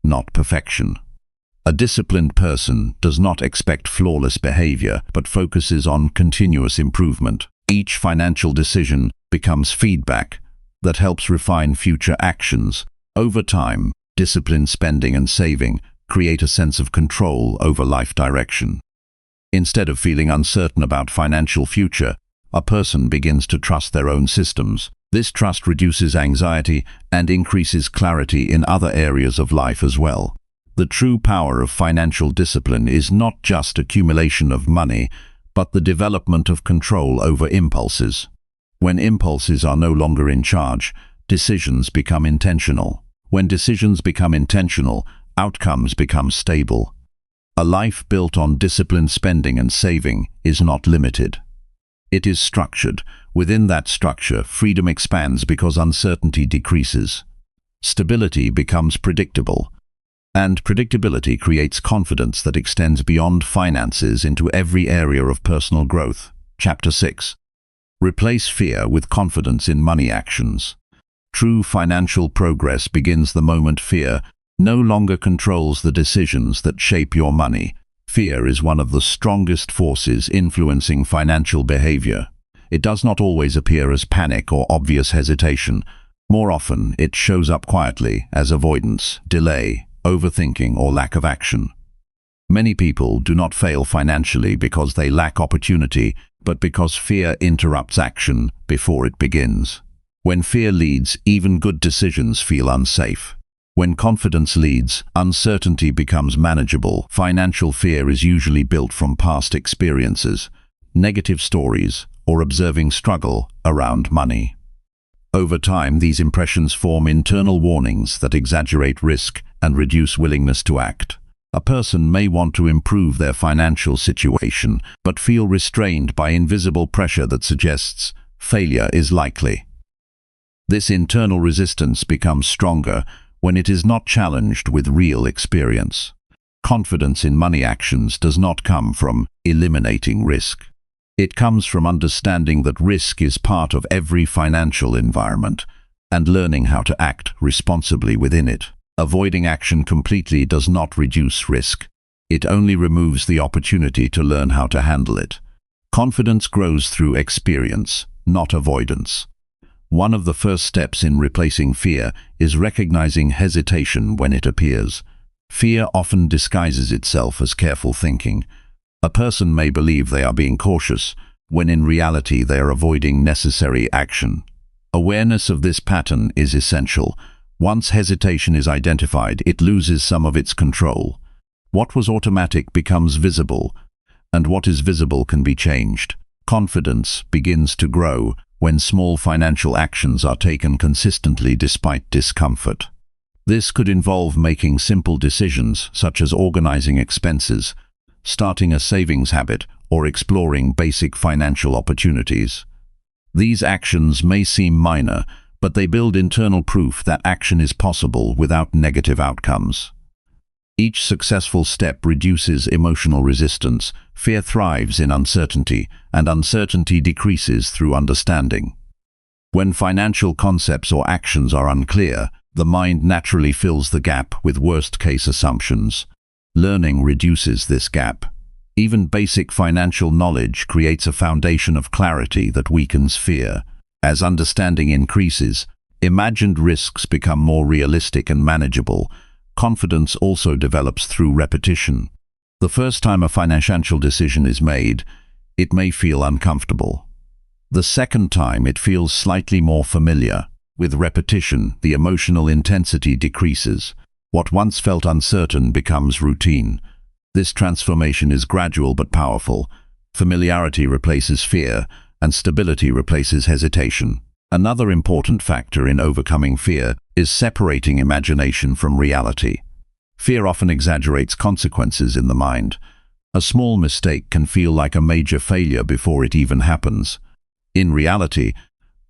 not perfection. A disciplined person does not expect flawless behavior, but focuses on continuous improvement. Each financial decision becomes feedback that helps refine future actions. Over time, disciplined spending and saving create a sense of control over life direction. Instead of feeling uncertain about financial future, a person begins to trust their own systems. This trust reduces anxiety and increases clarity in other areas of life as well. The true power of financial discipline is not just accumulation of money, but the development of control over impulses. When impulses are no longer in charge, decisions become intentional. When decisions become intentional, outcomes become stable. A life built on disciplined spending and saving is not limited. It is structured. Within that structure, freedom expands because uncertainty decreases. Stability becomes predictable. And predictability creates confidence that extends beyond finances into every area of personal growth. Chapter 6. Replace fear with confidence in money actions. True financial progress begins the moment fear no longer controls the decisions that shape your money. Fear is one of the strongest forces influencing financial behavior. It does not always appear as panic or obvious hesitation. More often, it shows up quietly as avoidance, delay, overthinking, or lack of action. Many people do not fail financially because they lack opportunity, but because fear interrupts action before it begins. When fear leads, even good decisions feel unsafe. When confidence leads, uncertainty becomes manageable. Financial fear is usually built from past experiences, negative stories, or observing struggle around money. Over time, these impressions form internal warnings that exaggerate risk and reduce willingness to act. A person may want to improve their financial situation, but feel restrained by invisible pressure that suggests failure is likely. This internal resistance becomes stronger when it is not challenged with real experience. Confidence in money actions does not come from eliminating risk. It comes from understanding that risk is part of every financial environment and learning how to act responsibly within it. Avoiding action completely does not reduce risk. It only removes the opportunity to learn how to handle it. Confidence grows through experience, not avoidance. One of the first steps in replacing fear is recognizing hesitation when it appears. Fear often disguises itself as careful thinking. A person may believe they are being cautious, when in reality they are avoiding necessary action. Awareness of this pattern is essential. Once hesitation is identified, it loses some of its control. What was automatic becomes visible, and what is visible can be changed. Confidence begins to grow when small financial actions are taken consistently despite discomfort. This could involve making simple decisions such as organizing expenses, starting a savings habit, or exploring basic financial opportunities. These actions may seem minor, but they build internal proof that action is possible without negative outcomes. Each successful step reduces emotional resistance, fear thrives in uncertainty, and uncertainty decreases through understanding. When financial concepts or actions are unclear, the mind naturally fills the gap with worst-case assumptions. Learning reduces this gap. Even basic financial knowledge creates a foundation of clarity that weakens fear. As understanding increases, imagined risks become more realistic and manageable. Confidence also develops through repetition. The first time a financial decision is made, it may feel uncomfortable. The second time, it feels slightly more familiar. With repetition, the emotional intensity decreases. What once felt uncertain becomes routine. This transformation is gradual but powerful. Familiarity replaces fear, and stability replaces hesitation. Another important factor in overcoming fear is separating imagination from reality. Fear often exaggerates consequences in the mind. A small mistake can feel like a major failure before it even happens. In reality,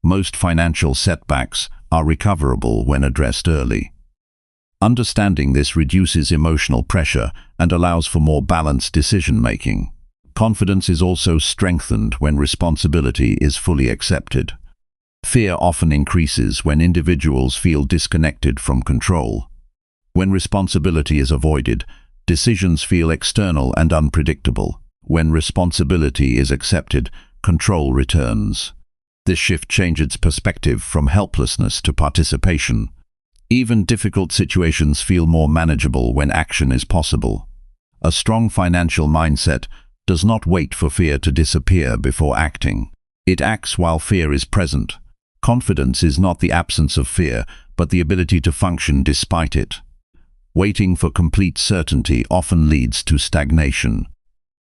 most financial setbacks are recoverable when addressed early. Understanding this reduces emotional pressure and allows for more balanced decision-making. Confidence is also strengthened when responsibility is fully accepted. Fear often increases when individuals feel disconnected from control. When responsibility is avoided, decisions feel external and unpredictable. When responsibility is accepted, control returns. This shift changes perspective from helplessness to participation. Even difficult situations feel more manageable when action is possible. A strong financial mindset does not wait for fear to disappear before acting. It acts while fear is present. Confidence is not the absence of fear, but the ability to function despite it. Waiting for complete certainty often leads to stagnation.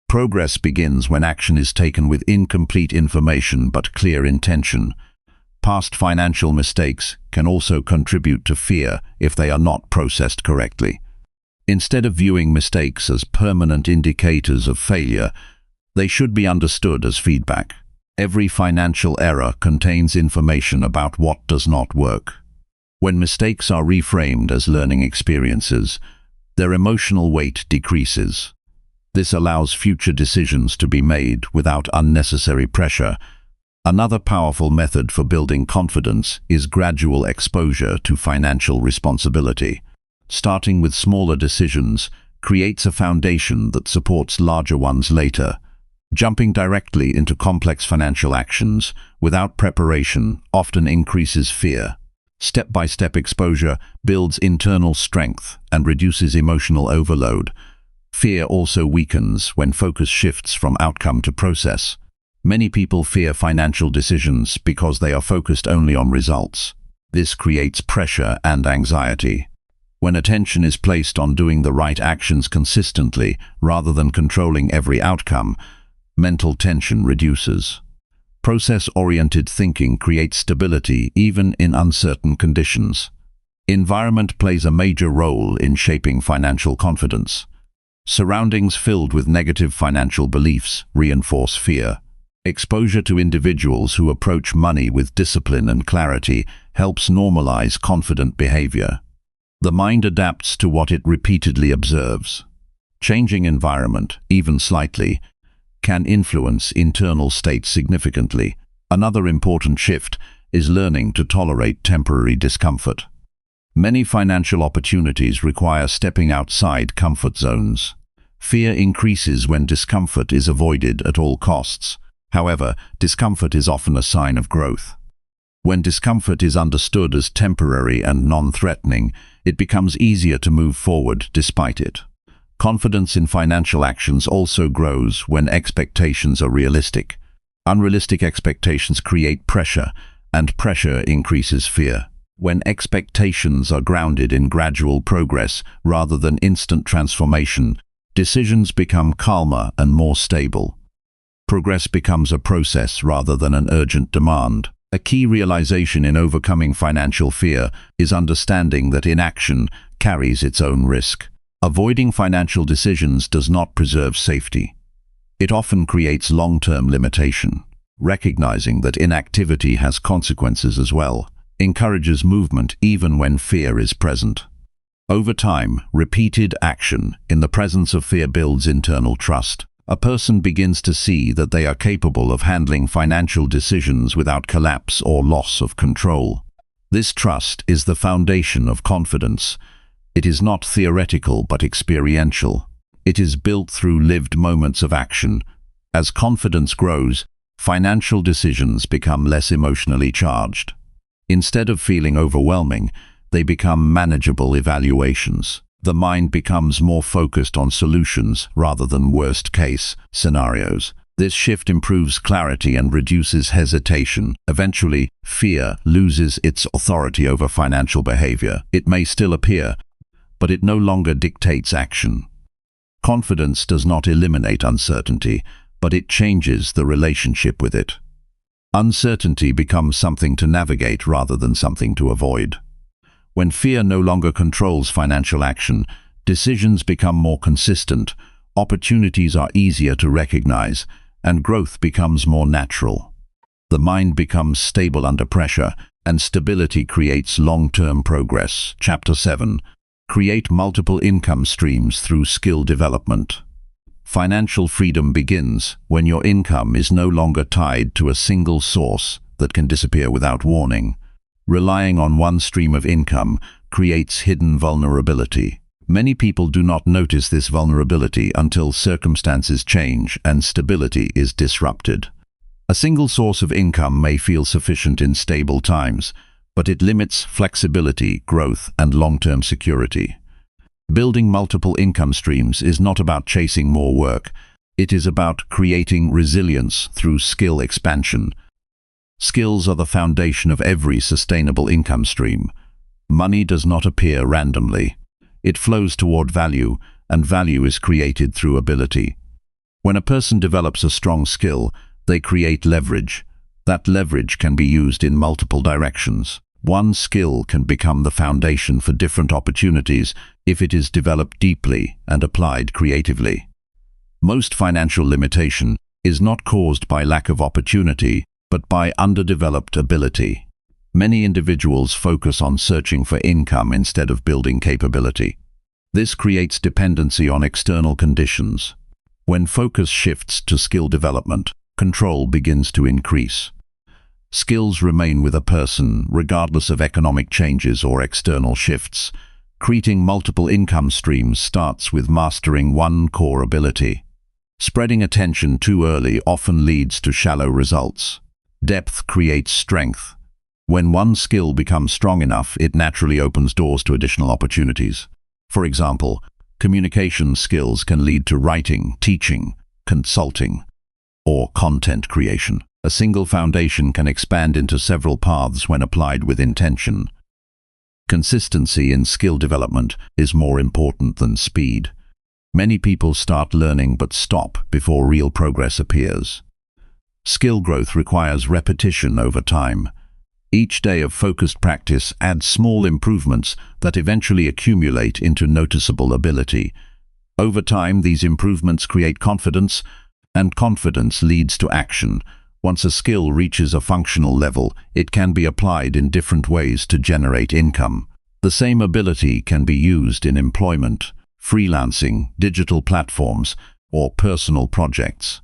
Progress begins when action is taken with incomplete information but clear intention. Past financial mistakes can also contribute to fear if they are not processed correctly. Instead of viewing mistakes as permanent indicators of failure, they should be understood as feedback. Every financial error contains information about what does not work. When mistakes are reframed as learning experiences, their emotional weight decreases. This allows future decisions to be made without unnecessary pressure. Another powerful method for building confidence is gradual exposure to financial responsibility. Starting with smaller decisions creates a foundation that supports larger ones later. Jumping directly into complex financial actions without preparation often increases fear. Step-by-step exposure builds internal strength and reduces emotional overload. Fear also weakens when focus shifts from outcome to process. Many people fear financial decisions because they are focused only on results. This creates pressure and anxiety. When attention is placed on doing the right actions consistently rather than controlling every outcome, mental tension reduces. Process-oriented thinking creates stability even in uncertain conditions. Environment plays a major role in shaping financial confidence. Surroundings filled with negative financial beliefs reinforce fear. Exposure to individuals who approach money with discipline and clarity helps normalize confident behavior. The mind adapts to what it repeatedly observes. Changing environment, even slightly, can influence internal states significantly. Another important shift is learning to tolerate temporary discomfort. Many financial opportunities require stepping outside comfort zones. Fear increases when discomfort is avoided at all costs. However, discomfort is often a sign of growth. When discomfort is understood as temporary and non-threatening, it becomes easier to move forward despite it. Confidence in financial actions also grows when expectations are realistic. Unrealistic expectations create pressure, and pressure increases fear. When expectations are grounded in gradual progress rather than instant transformation, decisions become calmer and more stable. Progress becomes a process rather than an urgent demand. A key realization in overcoming financial fear is understanding that inaction carries its own risk. Avoiding financial decisions does not preserve safety. It often creates long-term limitation. Recognizing that inactivity has consequences as well encourages movement even when fear is present. Over time, repeated action in the presence of fear builds internal trust. A person begins to see that they are capable of handling financial decisions without collapse or loss of control. This trust is the foundation of confidence. It is not theoretical but experiential. It is built through lived moments of action. As confidence grows, financial decisions become less emotionally charged. Instead of feeling overwhelming, they become manageable evaluations. The mind becomes more focused on solutions rather than worst-case scenarios. This shift improves clarity and reduces hesitation. Eventually, fear loses its authority over financial behavior. It may still appear, but it no longer dictates action. Confidence does not eliminate uncertainty, but it changes the relationship with it. Uncertainty becomes something to navigate rather than something to avoid. When fear no longer controls financial action, decisions become more consistent, opportunities are easier to recognize, and growth becomes more natural. The mind becomes stable under pressure, and stability creates long-term progress. Chapter 7. Create multiple income streams through skill development. Financial freedom begins when your income is no longer tied to a single source that can disappear without warning. Relying on one stream of income creates hidden vulnerability. Many people do not notice this vulnerability until circumstances change and stability is disrupted. A single source of income may feel sufficient in stable times, but it limits flexibility, growth, and long-term security. Building multiple income streams is not about chasing more work. It is about creating resilience through skill expansion. Skills are the foundation of every sustainable income stream. Money does not appear randomly. It flows toward value, and value is created through ability. When a person develops a strong skill, they create leverage. That leverage can be used in multiple directions. One skill can become the foundation for different opportunities if it is developed deeply and applied creatively. Most financial limitation is not caused by lack of opportunity, but by underdeveloped ability. Many individuals focus on searching for income instead of building capability. This creates dependency on external conditions. When focus shifts to skill development, control begins to increase. Skills remain with a person regardless of economic changes or external shifts. Creating multiple income streams starts with mastering one core ability. Spreading attention too early often leads to shallow results. Depth creates strength. When one skill becomes strong enough, it naturally opens doors to additional opportunities. For example, communication skills can lead to writing, teaching, consulting, or content creation. A single foundation can expand into several paths when applied with intention. Consistency in skill development is more important than speed. Many people start learning but stop before real progress appears. Skill growth requires repetition over time. Each day of focused practice adds small improvements that eventually accumulate into noticeable ability. Over time, these improvements create confidence, and confidence leads to action. Once a skill reaches a functional level, it can be applied in different ways to generate income. The same ability can be used in employment, freelancing, digital platforms, or personal projects.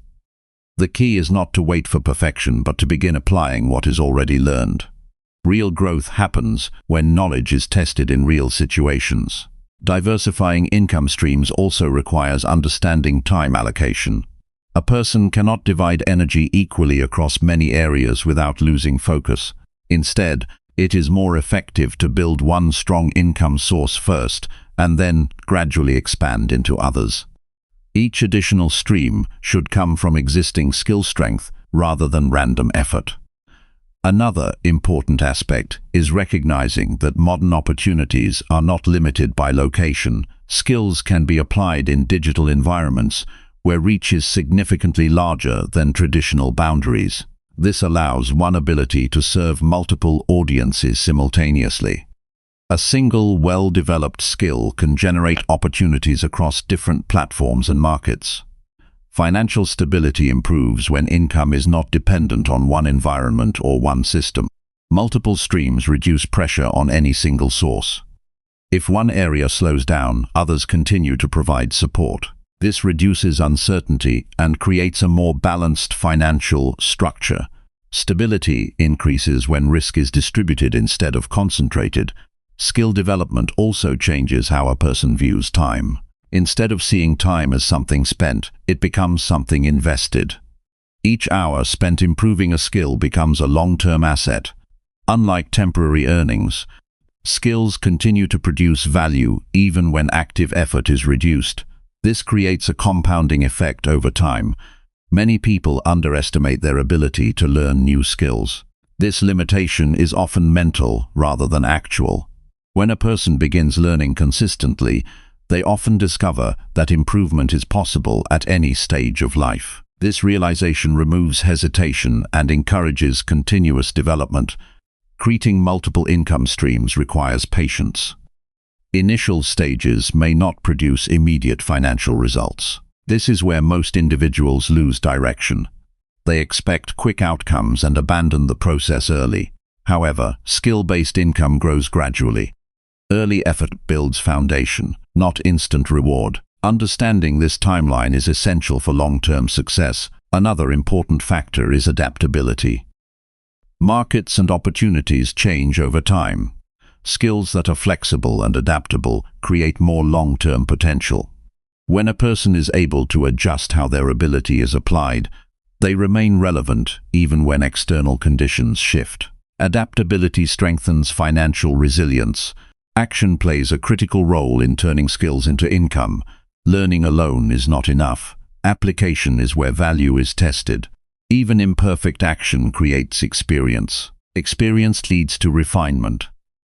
The key is not to wait for perfection, but to begin applying what is already learned. Real growth happens when knowledge is tested in real situations. Diversifying income streams also requires understanding time allocation. A person cannot divide energy equally across many areas without losing focus. Instead, it is more effective to build one strong income source first and then gradually expand into others. Each additional stream should come from existing skill strength rather than random effort. Another important aspect is recognizing that modern opportunities are not limited by location. Skills can be applied in digital environments where reach is significantly larger than traditional boundaries. This allows one ability to serve multiple audiences simultaneously. A single, well-developed skill can generate opportunities across different platforms and markets. Financial stability improves when income is not dependent on one environment or one system. Multiple streams reduce pressure on any single source. If one area slows down, others continue to provide support. This reduces uncertainty and creates a more balanced financial structure. Stability increases when risk is distributed instead of concentrated. Skill development also changes how a person views time. Instead of seeing time as something spent, it becomes something invested. Each hour spent improving a skill becomes a long-term asset. Unlike temporary earnings, skills continue to produce value even when active effort is reduced. This creates a compounding effect over time. Many people underestimate their ability to learn new skills. This limitation is often mental rather than actual. When a person begins learning consistently, they often discover that improvement is possible at any stage of life. This realization removes hesitation and encourages continuous development. Creating multiple income streams requires patience. Initial stages may not produce immediate financial results. This is where most individuals lose direction. They expect quick outcomes and abandon the process early. However, skill-based income grows gradually. Early effort builds foundation, not instant reward. Understanding this timeline is essential for long-term success. Another important factor is adaptability. Markets and opportunities change over time. Skills that are flexible and adaptable create more long-term potential. When a person is able to adjust how their ability is applied, they remain relevant even when external conditions shift. Adaptability strengthens financial resilience. Action plays a critical role in turning skills into income. Learning alone is not enough. Application is where value is tested. Even imperfect action creates experience. Experience leads to refinement.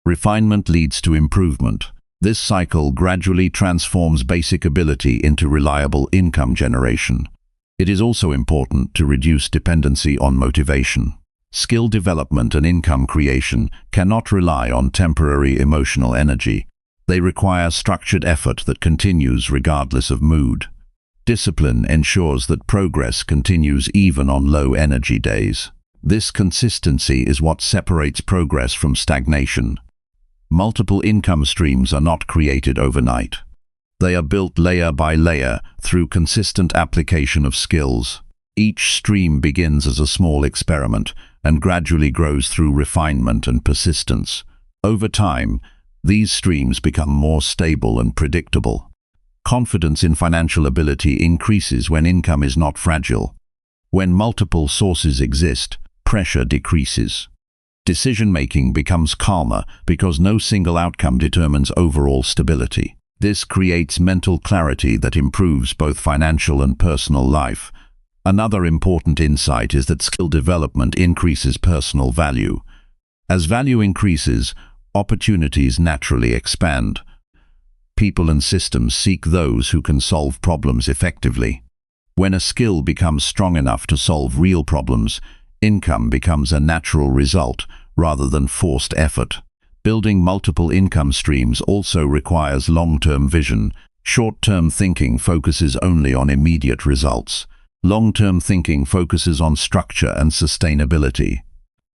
Refinement leads to improvement. This cycle gradually transforms basic ability into reliable income generation. It is also important to reduce dependency on motivation. Skill development and income creation cannot rely on temporary emotional energy. They require structured effort that continues regardless of mood. Discipline ensures that progress continues even on low-energy days. This consistency is what separates progress from stagnation. Multiple income streams are not created overnight. They are built layer by layer through consistent application of skills. Each stream begins as a small experiment and gradually grows through refinement and persistence. Over time, these streams become more stable and predictable. Confidence in financial ability increases when income is not fragile. When multiple sources exist, pressure decreases. Decision-making becomes calmer because no single outcome determines overall stability. This creates mental clarity that improves both financial and personal life. Another important insight is that skill development increases personal value. As value increases, opportunities naturally expand. People and systems seek those who can solve problems effectively. When a skill becomes strong enough to solve real problems, income becomes a natural result rather than forced effort. Building multiple income streams also requires long-term vision. Short-term thinking focuses only on immediate results. Long-term thinking focuses on structure and sustainability.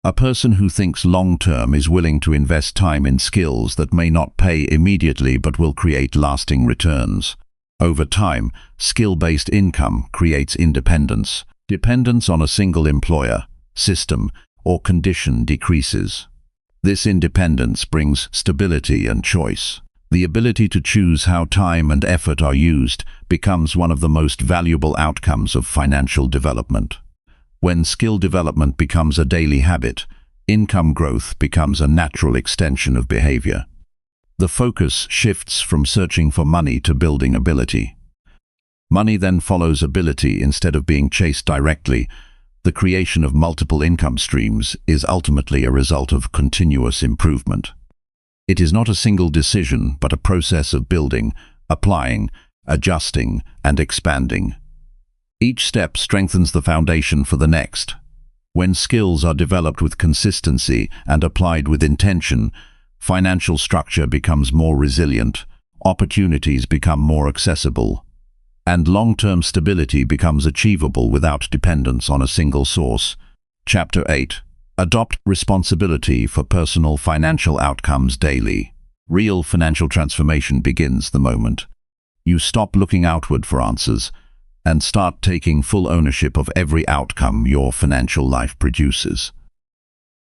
A person who thinks long-term is willing to invest time in skills that may not pay immediately but will create lasting returns. Over time, skill-based income creates independence. Dependence on a single employer, system, or condition decreases. This independence brings stability and choice. The ability to choose how time and effort are used becomes one of the most valuable outcomes of financial development. When skill development becomes a daily habit, income growth becomes a natural extension of behavior. The focus shifts from searching for money to building ability. Money then follows ability instead of being chased directly. The creation of multiple income streams is ultimately a result of continuous improvement. It is not a single decision, but a process of building, applying, adjusting, and expanding. Each step strengthens the foundation for the next. When skills are developed with consistency and applied with intention, financial structure becomes more resilient, opportunities become more accessible, and long-term stability becomes achievable without dependence on a single source. Chapter 8. Adopt responsibility for personal financial outcomes daily. Real financial transformation begins the moment you stop looking outward for answers and start taking full ownership of every outcome your financial life produces.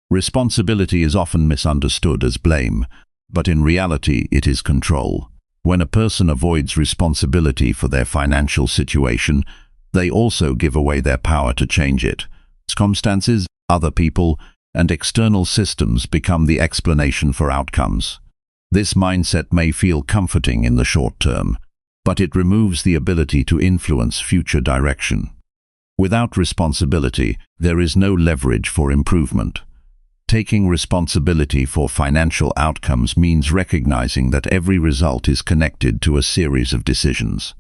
Responsibility is often misunderstood as blame, but in reality it is control. When a person avoids responsibility for their financial situation, they also give away their power to change it. Circumstances, other people, and external systems become the explanation for outcomes. This mindset may feel comforting in the short term, but it removes the ability to influence future direction. Without responsibility, there is no leverage for improvement. Taking responsibility for financial outcomes means recognizing that every result is connected to a series of decisions.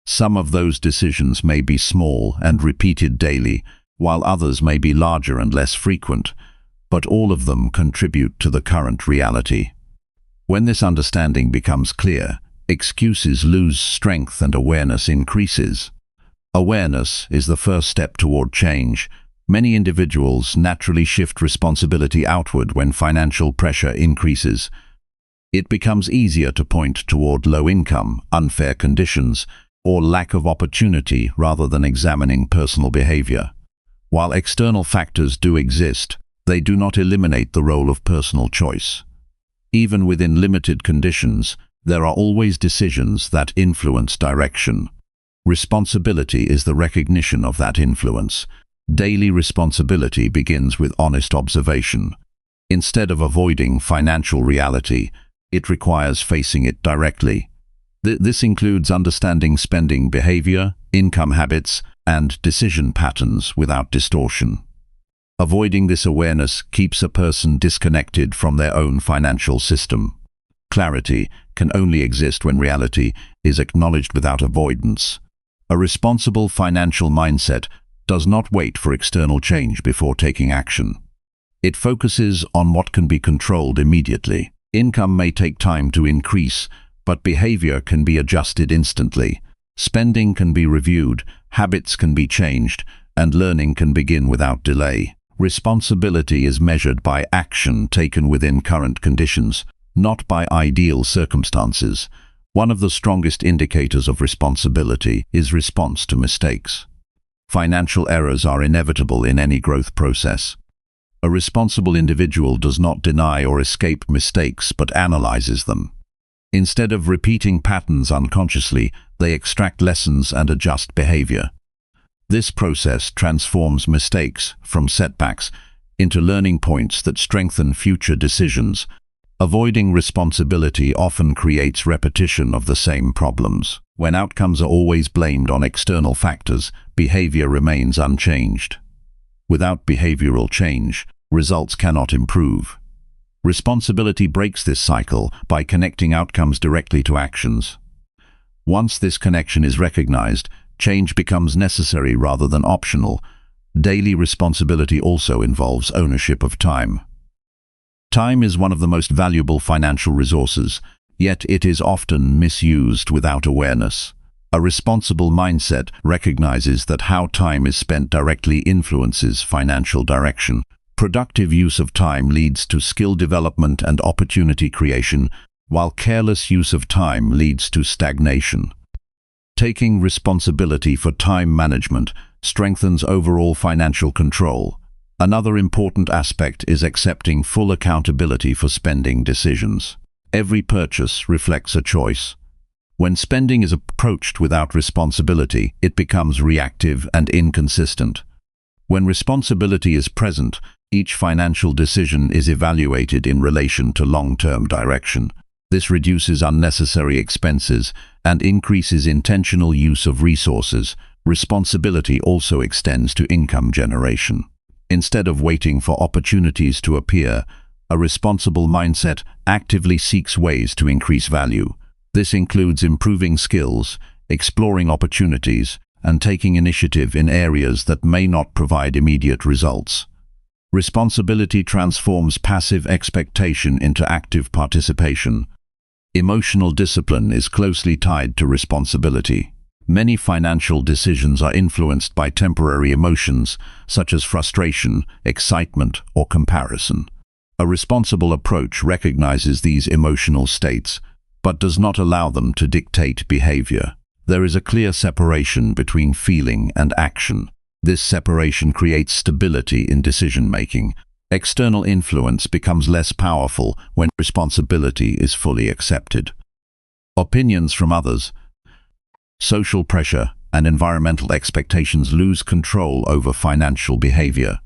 Some of those decisions may be small and repeated daily, while others may be larger and less frequent, but all of them contribute to the current reality. When this understanding becomes clear, excuses lose strength and awareness increases. Awareness is the first step toward change. Many individuals naturally shift responsibility outward when financial pressure increases. It becomes easier to point toward low income, unfair conditions, or lack of opportunity rather than examining personal behavior. While external factors do exist, they do not eliminate the role of personal choice. Even within limited conditions, there are always decisions that influence direction. Responsibility is the recognition of that influence. Daily responsibility begins with honest observation. Instead of avoiding financial reality, it requires facing it directly. This includes understanding spending behavior, income habits, and decision patterns without distortion. Avoiding this awareness keeps a person disconnected from their own financial system. Clarity can only exist when reality is acknowledged without avoidance. A responsible financial mindset does not wait for external change before taking action. It focuses on what can be controlled immediately. Income may take time to increase, but behavior can be adjusted instantly. Spending can be reviewed, habits can be changed, and learning can begin without delay. Responsibility is measured by action taken within current conditions, not by ideal circumstances. One of the strongest indicators of responsibility is response to mistakes. Financial errors are inevitable in any growth process. A responsible individual does not deny or escape mistakes but analyzes them. Instead of repeating patterns unconsciously, they extract lessons and adjust behavior. This process transforms mistakes from setbacks into learning points that strengthen future decisions. Avoiding responsibility often creates repetition of the same problems. When outcomes are always blamed on external factors, behavior remains unchanged. Without behavioral change, results cannot improve. Responsibility breaks this cycle by connecting outcomes directly to actions. Once this connection is recognized, change becomes necessary rather than optional. Daily responsibility also involves ownership of time. Time is one of the most valuable financial resources, yet it is often misused without awareness. A responsible mindset recognizes that how time is spent directly influences financial direction. Productive use of time leads to skill development and opportunity creation, while careless use of time leads to stagnation. Taking responsibility for time management strengthens overall financial control. Another important aspect is accepting full accountability for spending decisions. Every purchase reflects a choice. When spending is approached without responsibility, it becomes reactive and inconsistent. When responsibility is present, each financial decision is evaluated in relation to long-term direction. This reduces unnecessary expenses and increases intentional use of resources. Responsibility also extends to income generation. Instead of waiting for opportunities to appear, a responsible mindset actively seeks ways to increase value. This includes improving skills, exploring opportunities, and taking initiative in areas that may not provide immediate results. Responsibility transforms passive expectation into active participation. Emotional discipline is closely tied to responsibility. Many financial decisions are influenced by temporary emotions, such as frustration, excitement, or comparison. A responsible approach recognizes these emotional states, but does not allow them to dictate behavior. There is a clear separation between feeling and action. This separation creates stability in decision-making. External influence becomes less powerful when responsibility is fully accepted. Opinions from others, social pressure, and environmental expectations lose control over financial behavior.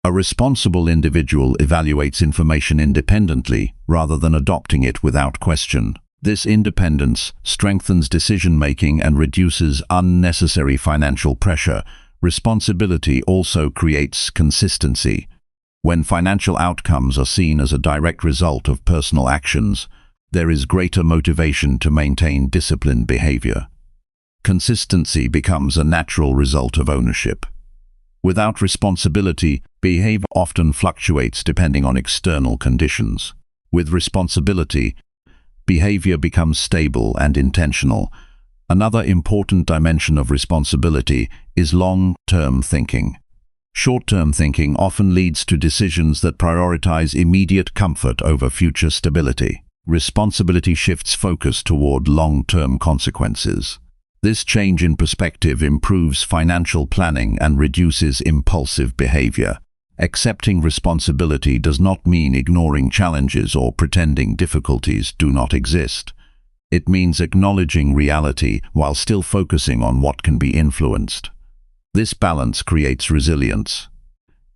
A responsible individual evaluates information independently rather than adopting it without question. This independence strengthens decision-making and reduces unnecessary financial pressure. Responsibility also creates consistency. When financial outcomes are seen as a direct result of personal actions, there is greater motivation to maintain disciplined behavior. Consistency becomes a natural result of ownership. Without responsibility, behavior often fluctuates depending on external conditions. With responsibility, behavior becomes stable and intentional. Another important dimension of responsibility is long-term thinking. Short-term thinking often leads to decisions that prioritize immediate comfort over future stability. Responsibility shifts focus toward long-term consequences. This change in perspective improves financial planning and reduces impulsive behavior. Accepting responsibility does not mean ignoring challenges or pretending difficulties do not exist. It means acknowledging reality while still focusing on what can be influenced. This balance creates resilience.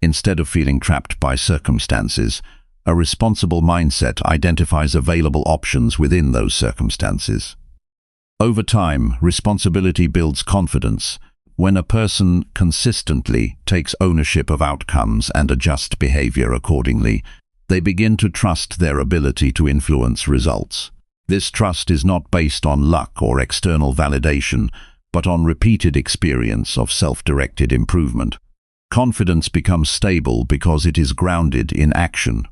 Instead of feeling trapped by circumstances, a responsible mindset identifies available options within those circumstances. Over time, responsibility builds confidence. When a person consistently takes ownership of outcomes and adjusts behavior accordingly, they begin to trust their ability to influence results. This trust is not based on luck or external validation, but on repeated experience of self-directed improvement. Confidence becomes stable because it is grounded in action.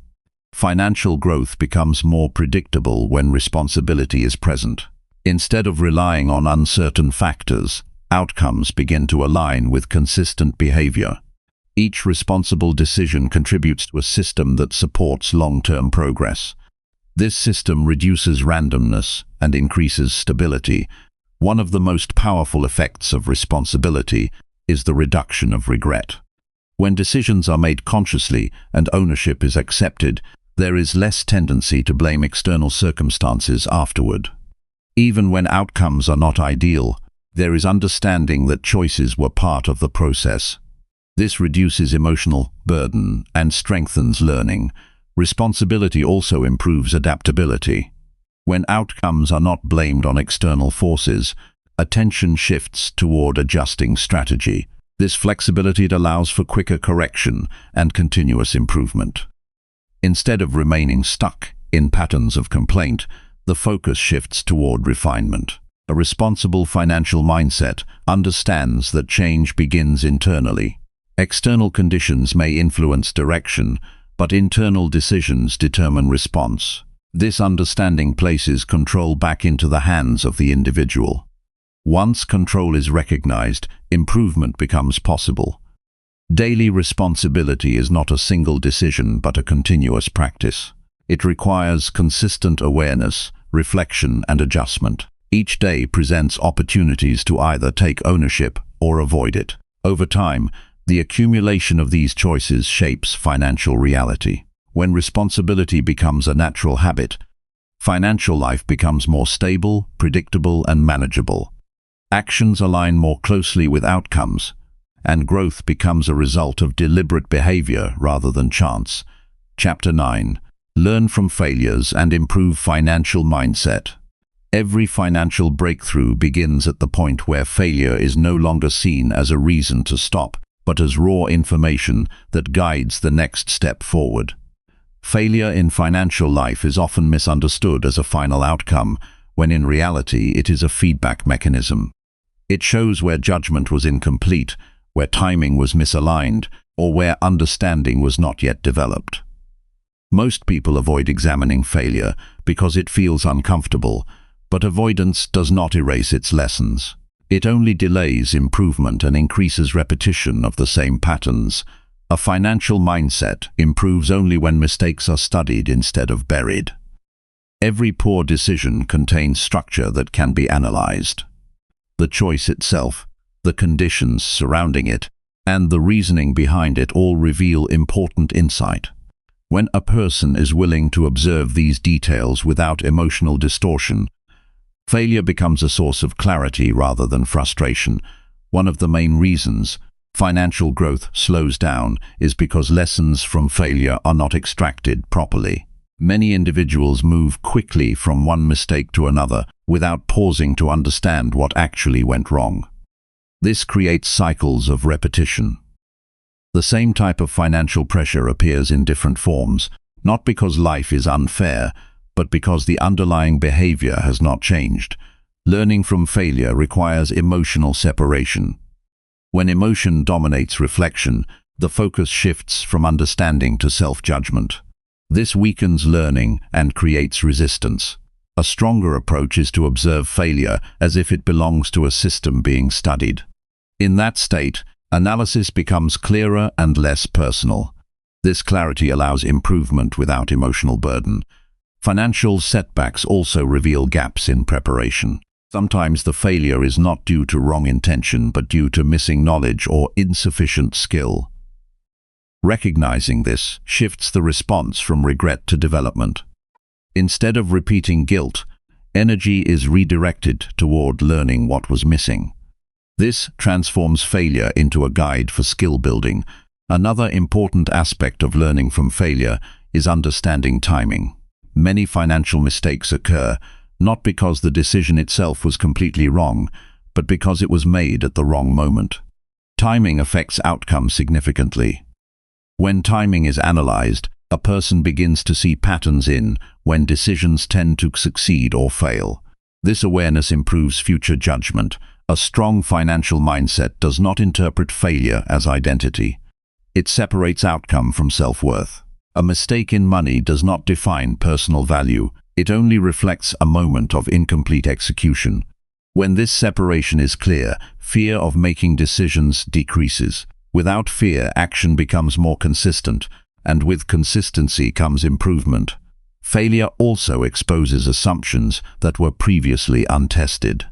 Financial growth becomes more predictable when responsibility is present. Instead of relying on uncertain factors, outcomes begin to align with consistent behavior. Each responsible decision contributes to a system that supports long-term progress. This system reduces randomness and increases stability. One of the most powerful effects of responsibility is the reduction of regret. When decisions are made consciously and ownership is accepted, there is less tendency to blame external circumstances afterward. Even when outcomes are not ideal, there is understanding that choices were part of the process. This reduces emotional burden and strengthens learning. Responsibility also improves adaptability. When outcomes are not blamed on external forces, attention shifts toward adjusting strategy. This flexibility allows for quicker correction and continuous improvement. Instead of remaining stuck in patterns of complaint, the focus shifts toward refinement. A responsible financial mindset understands that change begins internally. External conditions may influence direction, but internal decisions determine response. This understanding places control back into the hands of the individual. Once control is recognized, improvement becomes possible. Daily responsibility is not a single decision but a continuous practice. It requires consistent awareness, reflection, and adjustment. Each day presents opportunities to either take ownership or avoid it. Over time, the accumulation of these choices shapes financial reality. When responsibility becomes a natural habit, financial life becomes more stable, predictable, and manageable. Actions align more closely with outcomes, and growth becomes a result of deliberate behavior rather than chance. Chapter 9. Learn from failures and improve financial mindset. Every financial breakthrough begins at the point where failure is no longer seen as a reason to stop, but as raw information that guides the next step forward. Failure in financial life is often misunderstood as a final outcome, when in reality it is a feedback mechanism. It shows where judgment was incomplete, where timing was misaligned, or where understanding was not yet developed. Most people avoid examining failure because it feels uncomfortable, but avoidance does not erase its lessons. It only delays improvement and increases repetition of the same patterns. A financial mindset improves only when mistakes are studied instead of buried. Every poor decision contains structure that can be analyzed. The choice itself, the conditions surrounding it, and the reasoning behind it all reveal important insight. When a person is willing to observe these details without emotional distortion, failure becomes a source of clarity rather than frustration. One of the main reasons financial growth slows down is because lessons from failure are not extracted properly. Many individuals move quickly from one mistake to another without pausing to understand what actually went wrong. This creates cycles of repetition. The same type of financial pressure appears in different forms, not because life is unfair, but because the underlying behavior has not changed. Learning from failure requires emotional separation. When emotion dominates reflection, the focus shifts from understanding to self-judgment. This weakens learning and creates resistance. A stronger approach is to observe failure as if it belongs to a system being studied. In that state, analysis becomes clearer and less personal. This clarity allows improvement without emotional burden. Financial setbacks also reveal gaps in preparation. Sometimes the failure is not due to wrong intention, but due to missing knowledge or insufficient skill. Recognizing this shifts the response from regret to development. Instead of repeating guilt, energy is redirected toward learning what was missing. This transforms failure into a guide for skill building. Another important aspect of learning from failure is understanding timing. Many financial mistakes occur not because the decision itself was completely wrong, but because it was made at the wrong moment. Timing affects outcomes significantly. When timing is analyzed, a person begins to see patterns in when decisions tend to succeed or fail. This awareness improves future judgment. A strong financial mindset does not interpret failure as identity. It separates outcome from self-worth. A mistake in money does not define personal value. It only reflects a moment of incomplete execution. When this separation is clear, fear of making decisions decreases. Without fear, action becomes more consistent, and with consistency comes improvement. Failure also exposes assumptions that were previously untested.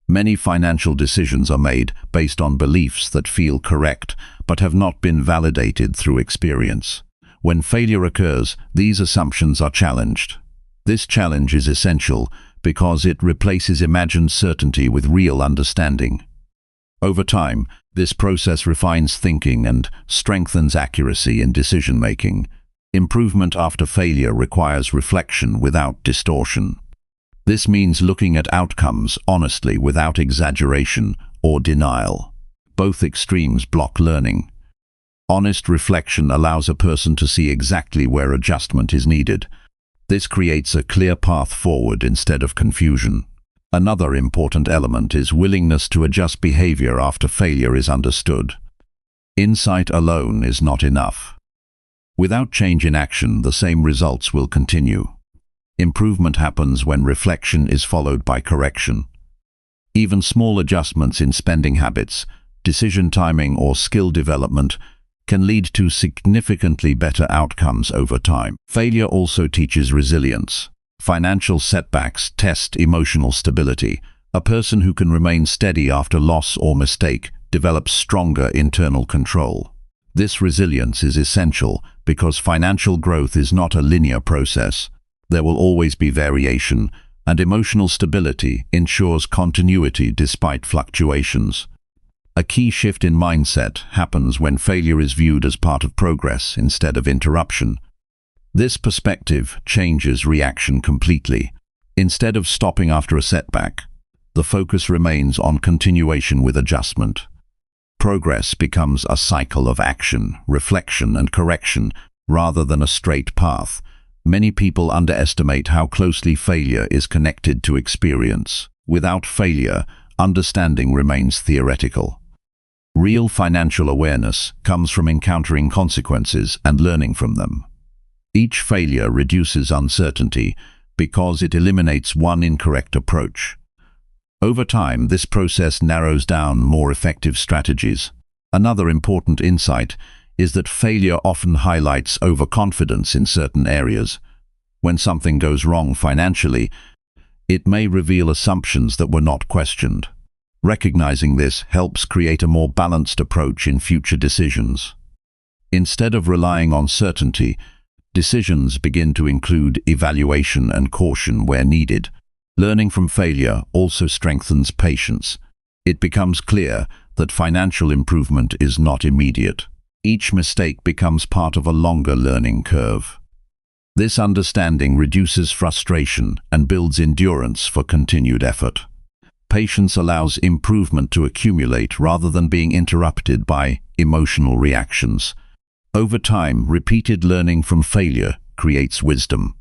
Many financial decisions are made based on beliefs that feel correct but have not been validated through experience. When failure occurs, these assumptions are challenged. This challenge is essential because it replaces imagined certainty with real understanding. Over time, this process refines thinking and strengthens accuracy in decision-making. Improvement after failure requires reflection without distortion. This means looking at outcomes honestly without exaggeration or denial. Both extremes block learning. Honest reflection allows a person to see exactly where adjustment is needed. This creates a clear path forward instead of confusion. Another important element is willingness to adjust behavior after failure is understood. Insight alone is not enough. Without change in action, the same results will continue. Improvement happens when reflection is followed by correction. Even small adjustments in spending habits, decision timing, or skill development can lead to significantly better outcomes over time. Failure also teaches resilience. Financial setbacks test emotional stability. A person who can remain steady after loss or mistake develops stronger internal control. This resilience is essential because financial growth is not a linear process. There will always be variation, and emotional stability ensures continuity despite fluctuations. A key shift in mindset happens when failure is viewed as part of progress instead of interruption. This perspective changes reaction completely. Instead of stopping after a setback, the focus remains on continuation with adjustment. Progress becomes a cycle of action, reflection, and correction rather than a straight path. Many people underestimate how closely failure is connected to experience. Without failure, understanding remains theoretical. Real financial awareness comes from encountering consequences and learning from them. Each failure reduces uncertainty because it eliminates one incorrect approach. Over time, this process narrows down more effective strategies. Another important insight is that failure often highlights overconfidence in certain areas. When something goes wrong financially, it may reveal assumptions that were not questioned. Recognizing this helps create a more balanced approach in future decisions. Instead of relying on certainty, decisions begin to include evaluation and caution where needed. Learning from failure also strengthens patience. It becomes clear that financial improvement is not immediate. Each mistake becomes part of a longer learning curve. This understanding reduces frustration and builds endurance for continued effort. Patience allows improvement to accumulate rather than being interrupted by emotional reactions. Over time, repeated learning from failure creates wisdom.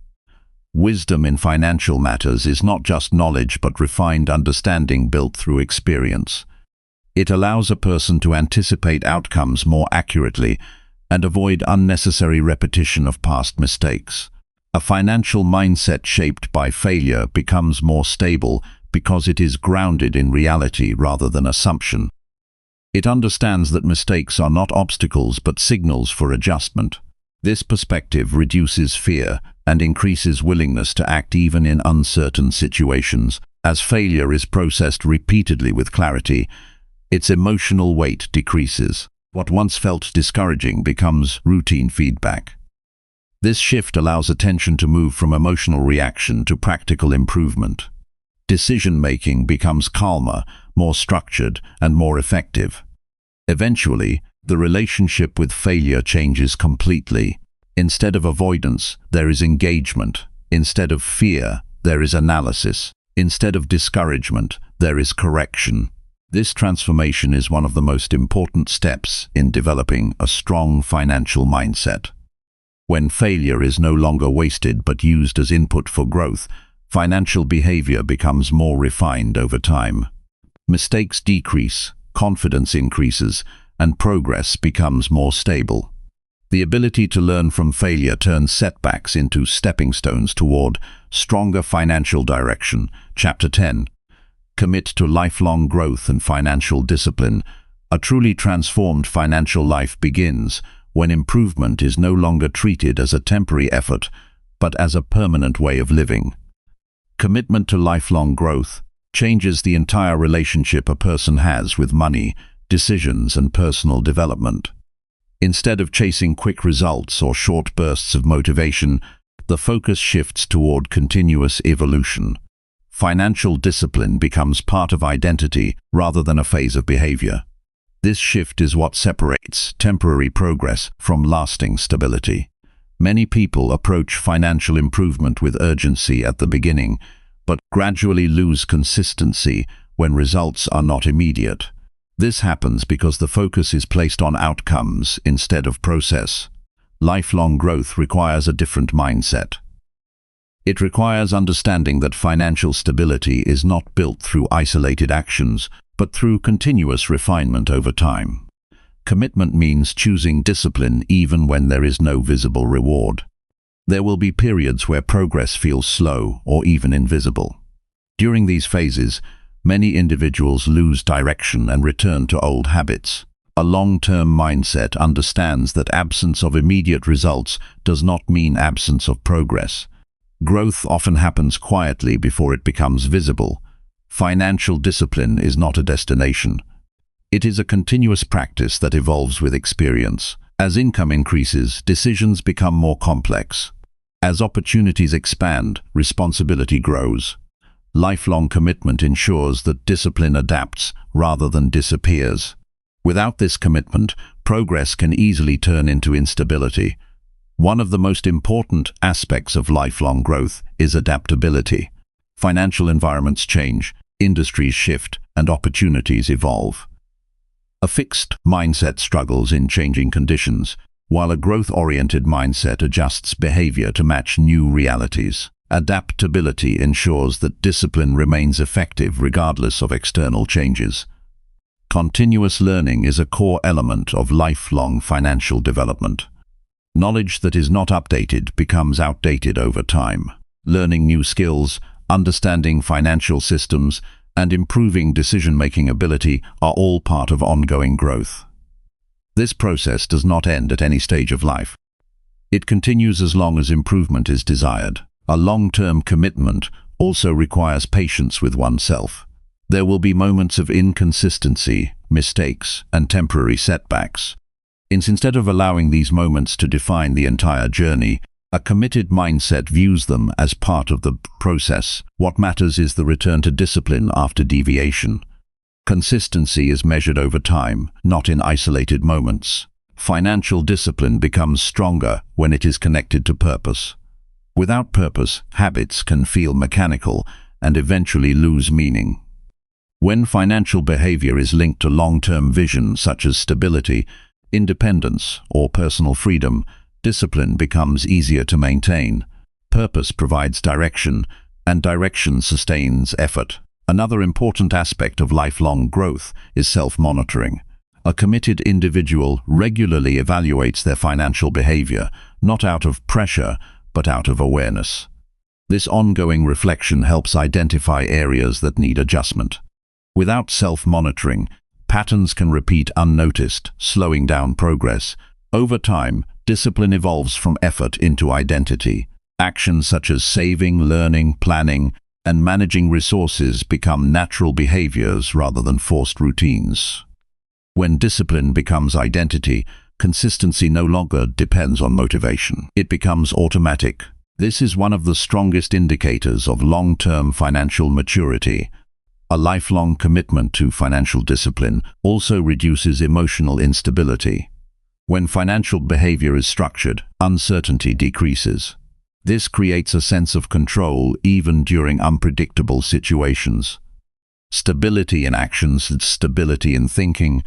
Wisdom in financial matters is not just knowledge but refined understanding built through experience. It allows a person to anticipate outcomes more accurately and avoid unnecessary repetition of past mistakes. A financial mindset shaped by failure becomes more stable because it is grounded in reality rather than assumption. It understands that mistakes are not obstacles but signals for adjustment. This perspective reduces fear and increases willingness to act even in uncertain situations. As failure is processed repeatedly with clarity, its emotional weight decreases. What once felt discouraging becomes routine feedback. This shift allows attention to move from emotional reaction to practical improvement. Decision-making becomes calmer, more structured, and more effective. Eventually, the relationship with failure changes completely. Instead of avoidance, there is engagement. Instead of fear, there is analysis. Instead of discouragement, there is correction. This transformation is one of the most important steps in developing a strong financial mindset. When failure is no longer wasted but used as input for growth, financial behavior becomes more refined over time. Mistakes decrease, confidence increases, and progress becomes more stable. The ability to learn from failure turns setbacks into stepping stones toward stronger financial direction. Chapter 10. Commit to lifelong growth and financial discipline. A truly transformed financial life begins when improvement is no longer treated as a temporary effort, but as a permanent way of living. Commitment to lifelong growth changes the entire relationship a person has with money, decisions, and personal development. Instead of chasing quick results or short bursts of motivation, the focus shifts toward continuous evolution. Financial discipline becomes part of identity rather than a phase of behavior. This shift is what separates temporary progress from lasting stability. Many people approach financial improvement with urgency at the beginning, but gradually lose consistency when results are not immediate. This happens because the focus is placed on outcomes instead of process. Lifelong growth requires a different mindset. It requires understanding that financial stability is not built through isolated actions, but through continuous refinement over time. Commitment means choosing discipline even when there is no visible reward. There will be periods where progress feels slow or even invisible. During these phases, many individuals lose direction and return to old habits. A long-term mindset understands that absence of immediate results does not mean absence of progress. Growth often happens quietly before it becomes visible. Financial discipline is not a destination. It is a continuous practice that evolves with experience. As income increases, decisions become more complex. As opportunities expand, responsibility grows. Lifelong commitment ensures that discipline adapts rather than disappears. Without this commitment, progress can easily turn into instability. One of the most important aspects of lifelong growth is adaptability. Financial environments change, industries shift, and opportunities evolve. A fixed mindset struggles in changing conditions, while a growth-oriented mindset adjusts behavior to match new realities. Adaptability ensures that discipline remains effective regardless of external changes. Continuous learning is a core element of lifelong financial development. Knowledge that is not updated becomes outdated over time. Learning new skills, understanding financial systems, and improving decision-making ability are all part of ongoing growth. This process does not end at any stage of life. It continues as long as improvement is desired. A long-term commitment also requires patience with oneself. There will be moments of inconsistency, mistakes, and temporary setbacks. Instead of allowing these moments to define the entire journey, a committed mindset views them as part of the process. What matters is the return to discipline after deviation. Consistency is measured over time, not in isolated moments. Financial discipline becomes stronger when it is connected to purpose. Without purpose, habits can feel mechanical and eventually lose meaning. When financial behavior is linked to long-term vision such as stability, independence, or personal freedom, discipline becomes easier to maintain. Purpose provides direction, and direction sustains effort. Another important aspect of lifelong growth is self-monitoring. A committed individual regularly evaluates their financial behavior, not out of pressure, but out of awareness. This ongoing reflection helps identify areas that need adjustment. Without self-monitoring, patterns can repeat unnoticed, slowing down progress. Over time, discipline evolves from effort into identity. Actions such as saving, learning, planning, and managing resources become natural behaviors rather than forced routines. When discipline becomes identity, consistency no longer depends on motivation. It becomes automatic. This is one of the strongest indicators of long-term financial maturity. A lifelong commitment to financial discipline also reduces emotional instability. When financial behavior is structured, uncertainty decreases. This creates a sense of control even during unpredictable situations. Stability in actions leads to stability in thinking,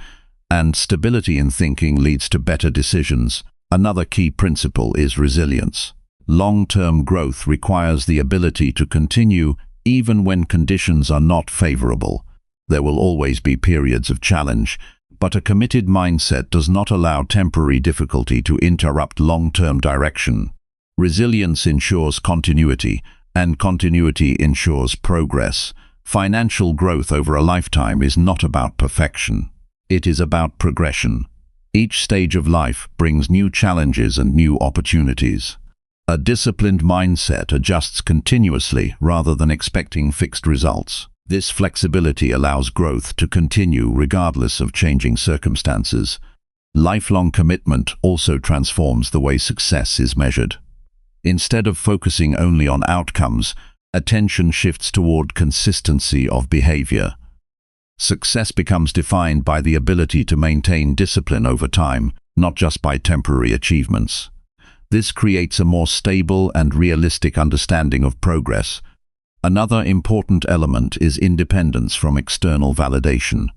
and stability in thinking leads to better decisions. Another key principle is resilience. Long-term growth requires the ability to continue even when conditions are not favorable. There will always be periods of challenge, but a committed mindset does not allow temporary difficulty to interrupt long-term direction. Resilience ensures continuity, and continuity ensures progress. Financial growth over a lifetime is not about perfection. It is about progression. Each stage of life brings new challenges and new opportunities. A disciplined mindset adjusts continuously rather than expecting fixed results. This flexibility allows growth to continue regardless of changing circumstances. Lifelong commitment also transforms the way success is measured. Instead of focusing only on outcomes, attention shifts toward consistency of behavior. Success becomes defined by the ability to maintain discipline over time, not just by temporary achievements. This creates a more stable and realistic understanding of progress. Another important element is independence from external validation.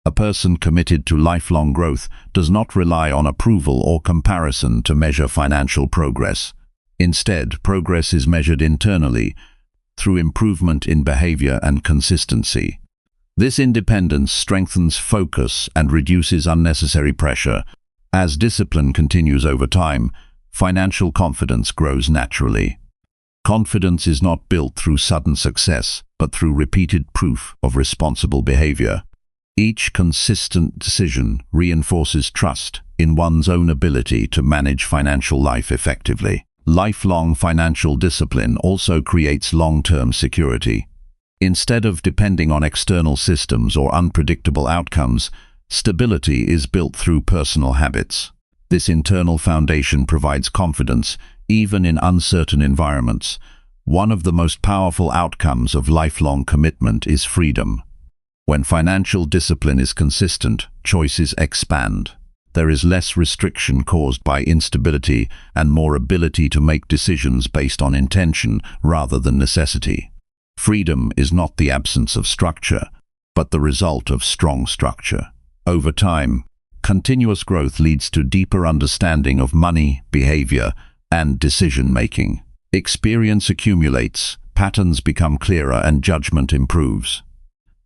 A person committed to lifelong growth does not rely on approval or comparison to measure financial progress. Instead, progress is measured internally through improvement in behavior and consistency. This independence strengthens focus and reduces unnecessary pressure. As discipline continues over time, financial confidence grows naturally. Confidence is not built through sudden success, but through repeated proof of responsible behavior. Each consistent decision reinforces trust in one's own ability to manage financial life effectively. Lifelong financial discipline also creates long-term security. Instead of depending on external systems or unpredictable outcomes, stability is built through personal habits. This internal foundation provides confidence, even in uncertain environments. One of the most powerful outcomes of lifelong commitment is freedom. When financial discipline is consistent, choices expand. There is less restriction caused by instability and more ability to make decisions based on intention rather than necessity. Freedom is not the absence of structure, but the result of strong structure. Over time, continuous growth leads to deeper understanding of money, behavior, and decision-making. Experience accumulates, patterns become clearer, and judgment improves.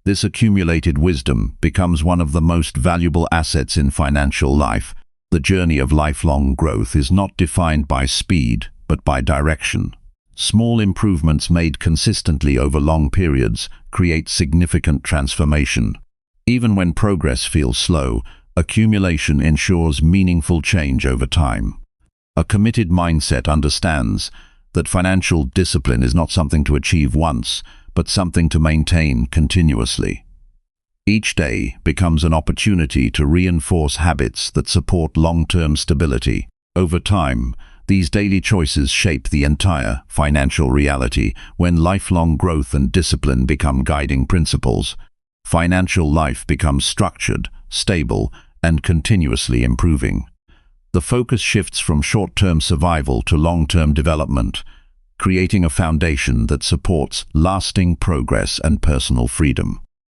This accumulated wisdom becomes one of the most valuable assets in financial life. The journey of lifelong growth is not defined by speed, but by direction. Small improvements made consistently over long periods create significant transformation. Even when progress feels slow, accumulation ensures meaningful change over time. A committed mindset understands that financial discipline is not something to achieve once, but something to maintain continuously. Each day becomes an opportunity to reinforce habits that support long-term stability. Over time, these daily choices shape the entire financial reality. When lifelong growth and discipline become guiding principles, financial life becomes structured, stable, and continuously improving. The focus shifts from short-term survival to long-term development, creating a foundation that supports lasting progress and personal freedom.